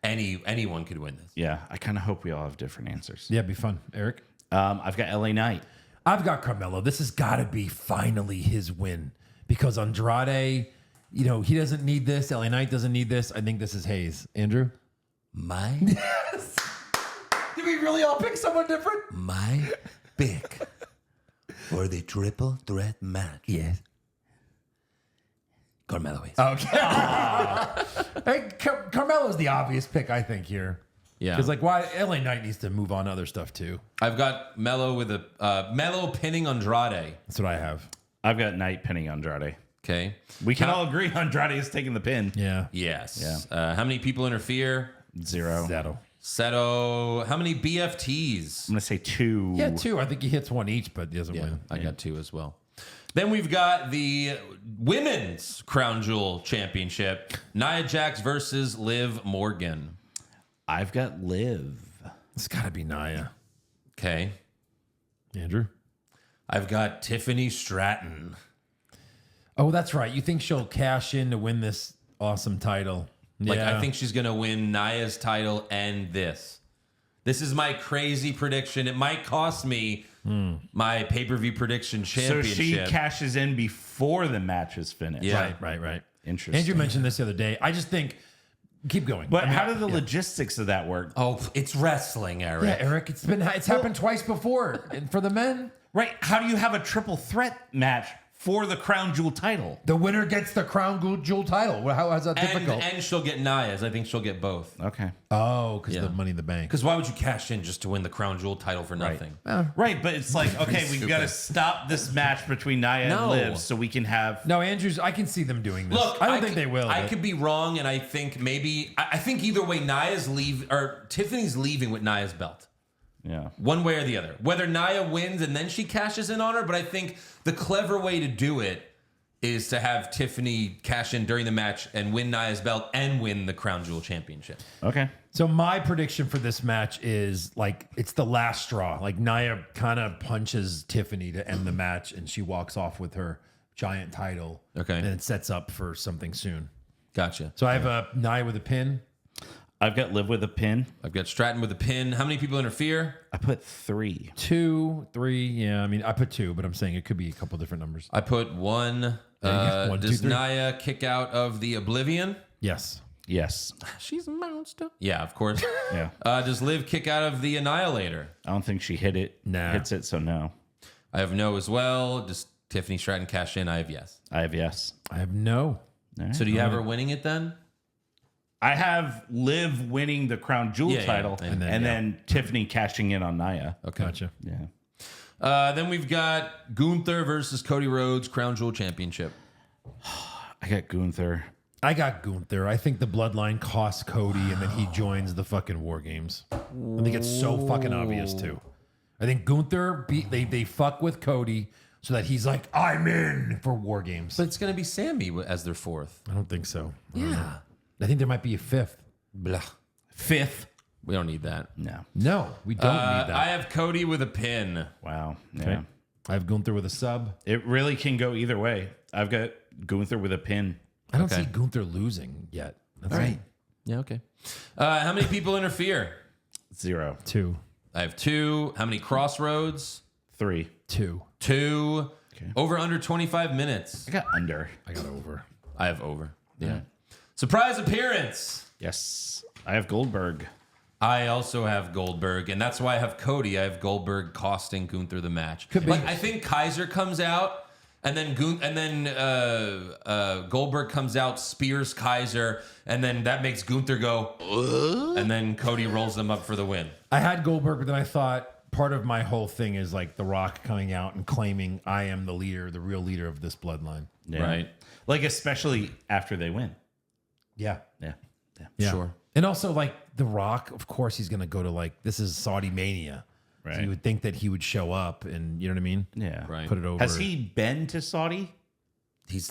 Anyone could win this. Yeah, I kind of hope we all have different answers. Yeah, it'd be fun. Eric? I've got LA Knight. I've got Carmelo. This has got to be finally his win because Andrade, he doesn't need this. LA Knight doesn't need this. I think this is Hayes. Andrew? My Did we really all pick someone different? my pick for the triple threat match. Yes. Carmelo Hayes. Okay. Hey, Carmelo's the obvious pick, I think, here. Yeah. Because, why LA Knight needs to move on to other stuff, too. I've got Melo with a Melo pinning Andrade. That's what I have. I've got Knight pinning Andrade. Okay. We can all agree Andrade is taking the pin. Yeah. Yes. How many people interfere? 0. That'll. Seto. How many BFTs? I'm gonna say 2. Yeah, 2. I think he hits one each, but he doesn't win. I got 2 as well. Then we've got the Women's Crown Jewel Championship. Nia Jax versus Liv Morgan. I've got Liv. It's got to be Nia. Okay. Andrew? I've got Tiffany Stratton. Oh, that's right. You think she'll cash in to win this awesome title? I think she's going to win Nia's title and this. This is my crazy prediction. It might cost me my pay-per-view prediction So championship. she cashes in before the match is finished. Yeah. Right. Interesting. Andrew mentioned this the other day. I just think, keep going. But I mean, how do the logistics of that work? Oh, it's wrestling, Eric. Yeah, Eric, it's happened twice before. And for the men, Right. How do you have a triple threat match for the Crown Jewel title? the winner gets the Crown Jewel title. How is that difficult? And she'll get Nia's. I think she'll get both. Okay. Oh, because Yeah. the Money in the Bank. Because why would you cash in just to win the Crown Jewel title for nothing? Right, but it's like, okay, we've stupid. got to stop this match between Nia No. and Liv so we can have. No, Andrews, I can see them doing this. Look, I don't think they will. I but- could be wrong, and I think maybe I think either way, Tiffany's leaving with Nia's belt. Yeah. One way or the other. Whether Nia wins and then she cashes in on her, but I think the clever way to do it is to have Tiffany cash in during the match and win Nia's belt and win the Crown Jewel Championship. Okay. So my prediction for this match is like it's the last straw. Like Nia kind of punches Tiffany to end the match, and she walks off with her giant title. Okay. And it sets up for something soon. Gotcha. So I have a Nia with a pin. I've got Liv with a pin. I've got Stratton with a pin. How many people interfere? I put 3. 2, 3. Yeah, I mean I put 2, but I'm saying it could be a couple different numbers. I put 1. Yeah, 1, 2, Does 3. Nia kick out of the Oblivion? Yes. Yes. She's a monster. Yeah, of course. Yeah. Does Liv kick out of the Annihilator? I don't think she hits it, so no. I have no as well. Does Tiffany Stratton cash in? I have yes. I have yes. I have no. So do you have her winning it then? I have Liv winning the Crown Jewel Yeah, title yeah. and then Tiffany cashing in on Nia. Okay. Gotcha. Yeah. Then we've got Gunther versus Cody Rhodes Crown Jewel Championship. I got Gunther. I got Gunther. I think the bloodline costs Cody, and then he joins the fucking War Games. I think it's so fucking obvious too. I think Gunther they fuck with Cody so that he's like, I'm in for War Games. But it's going to be Sammy as their fourth. I don't think so. I think there might be a 5th. Blah. 5th. We don't need that. No. No, we don't need that. I have Cody with a pin. Wow. Yeah. Okay. I have Gunther with a sub. It really can go either way. I've got Gunther with a pin. I don't Okay. see Gunther losing yet. That's All right. Yeah, okay. How many people interfere? 0. 2. I have 2. How many crossroads? 3. 2. 2. Okay. Over under 25 minutes. I got under. I got over. I have over. Yeah. Surprise appearance. Yes. I have Goldberg. I also have Goldberg, and that's why I have Cody. I have Goldberg costing Gunther the match. Could be. Like I think Kaiser comes out, and then Goldberg comes out, spears Kaiser, and then that makes Gunther go, and then Cody rolls them up for the win. I had Goldberg, but then I thought part of my whole thing is like The Rock coming out and claiming I am the leader, the real leader of this bloodline. Yeah. Right? Like, especially after they win. Yeah. Yeah. Yeah. Yeah. Sure. And also, like, The Rock, of course, he's going to go to, like, this is Saudi Mania. Right. So you would think that he would show up and, you know what I mean? Yeah. Right. Put it over. Has he been to Saudi?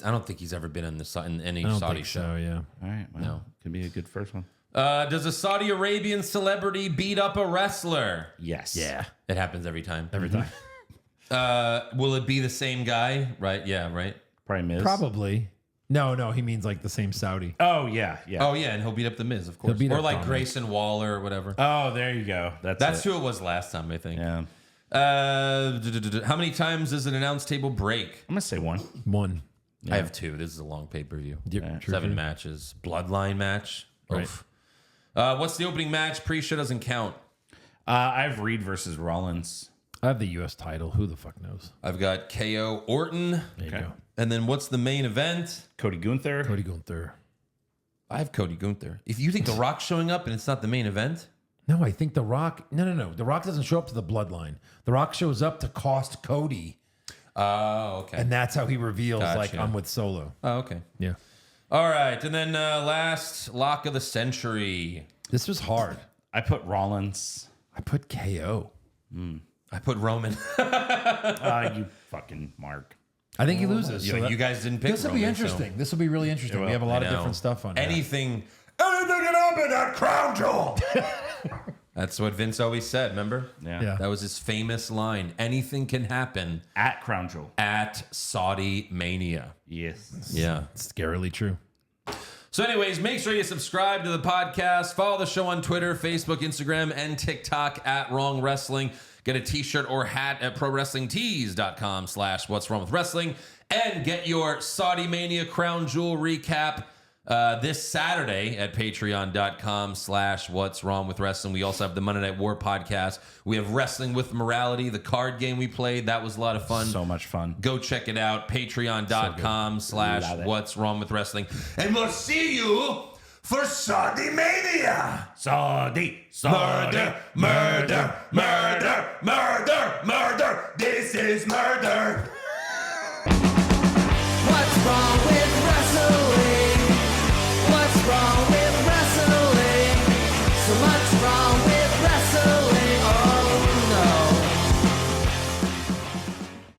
I don't think he's ever been in any I don't Saudi think show. so, yeah. All right. Well, No. Could be a good first one. Does a Saudi Arabian celebrity beat up a wrestler? Yes. Yeah. It happens every time. Every time. Will it be the same guy? Right? Yeah. Right. Probably Miz. Probably. No, he means like the same Saudi. Oh, yeah. Yeah. Oh yeah, and he'll beat up the Miz, of course, He'll beat or up like Dominic. Grayson Waller or whatever. Oh, there you go. That's it. who it was last time, I think. Yeah. How many times does an announce table break? I'm going to say 1. 1. I have 2. This is a long pay-per-view. Yep, 7 matches. Bloodline match. Right. Oof. What's the opening match? Pre-show doesn't count. I have Reed versus Rollins. I have the U.S. title. Who the fuck knows? I've got KO Orton. There you go. And then what's the main event? Cody Gunther. Cody Gunther. I have Cody Gunther. If you think The Rock's showing up and it's not the main event, No, I think The Rock. No. The Rock doesn't show up to the bloodline. The Rock shows up to cost Cody. oh, okay. And that's how he reveals, Gotcha. like, I'm with Solo. Oh, okay. Yeah. All right. And then last lock of the century. This was hard. I put Rollins. I put KO. I put Roman. You fucking Mark. I think he loses. so that- you guys didn't pick This will be Roman, so- interesting. This will be really interesting. will. We have a lot I of know. different stuff on here. Anything can happen at Crown Jewel. That's what Vince always said, remember? Yeah. That was his famous line. Anything can happen At Crown Jewel. at Saudi Mania. Yes. Yeah. It's scarily true. So anyways, make sure you subscribe to the podcast. Follow the show on Twitter, Facebook, Instagram, and TikTok at Wrong Wrestling. Get a t-shirt or hat at ProWrestlingTees.com/What's Wrong with Wrestling. And get your Saudi Mania Crown Jewel recap this Saturday at Patreon.com/What's Wrong with Wrestling. We also have the Monday Night War podcast. We have Wrestling with Morality, the card game we played. That was a lot of fun. So much fun. Go check it out. Patreon.com/What's Wrong with Wrestling. And we'll see you for Saudi Mania. Saudi. Murder, murder, murder, murder, murder. This is murder. What's wrong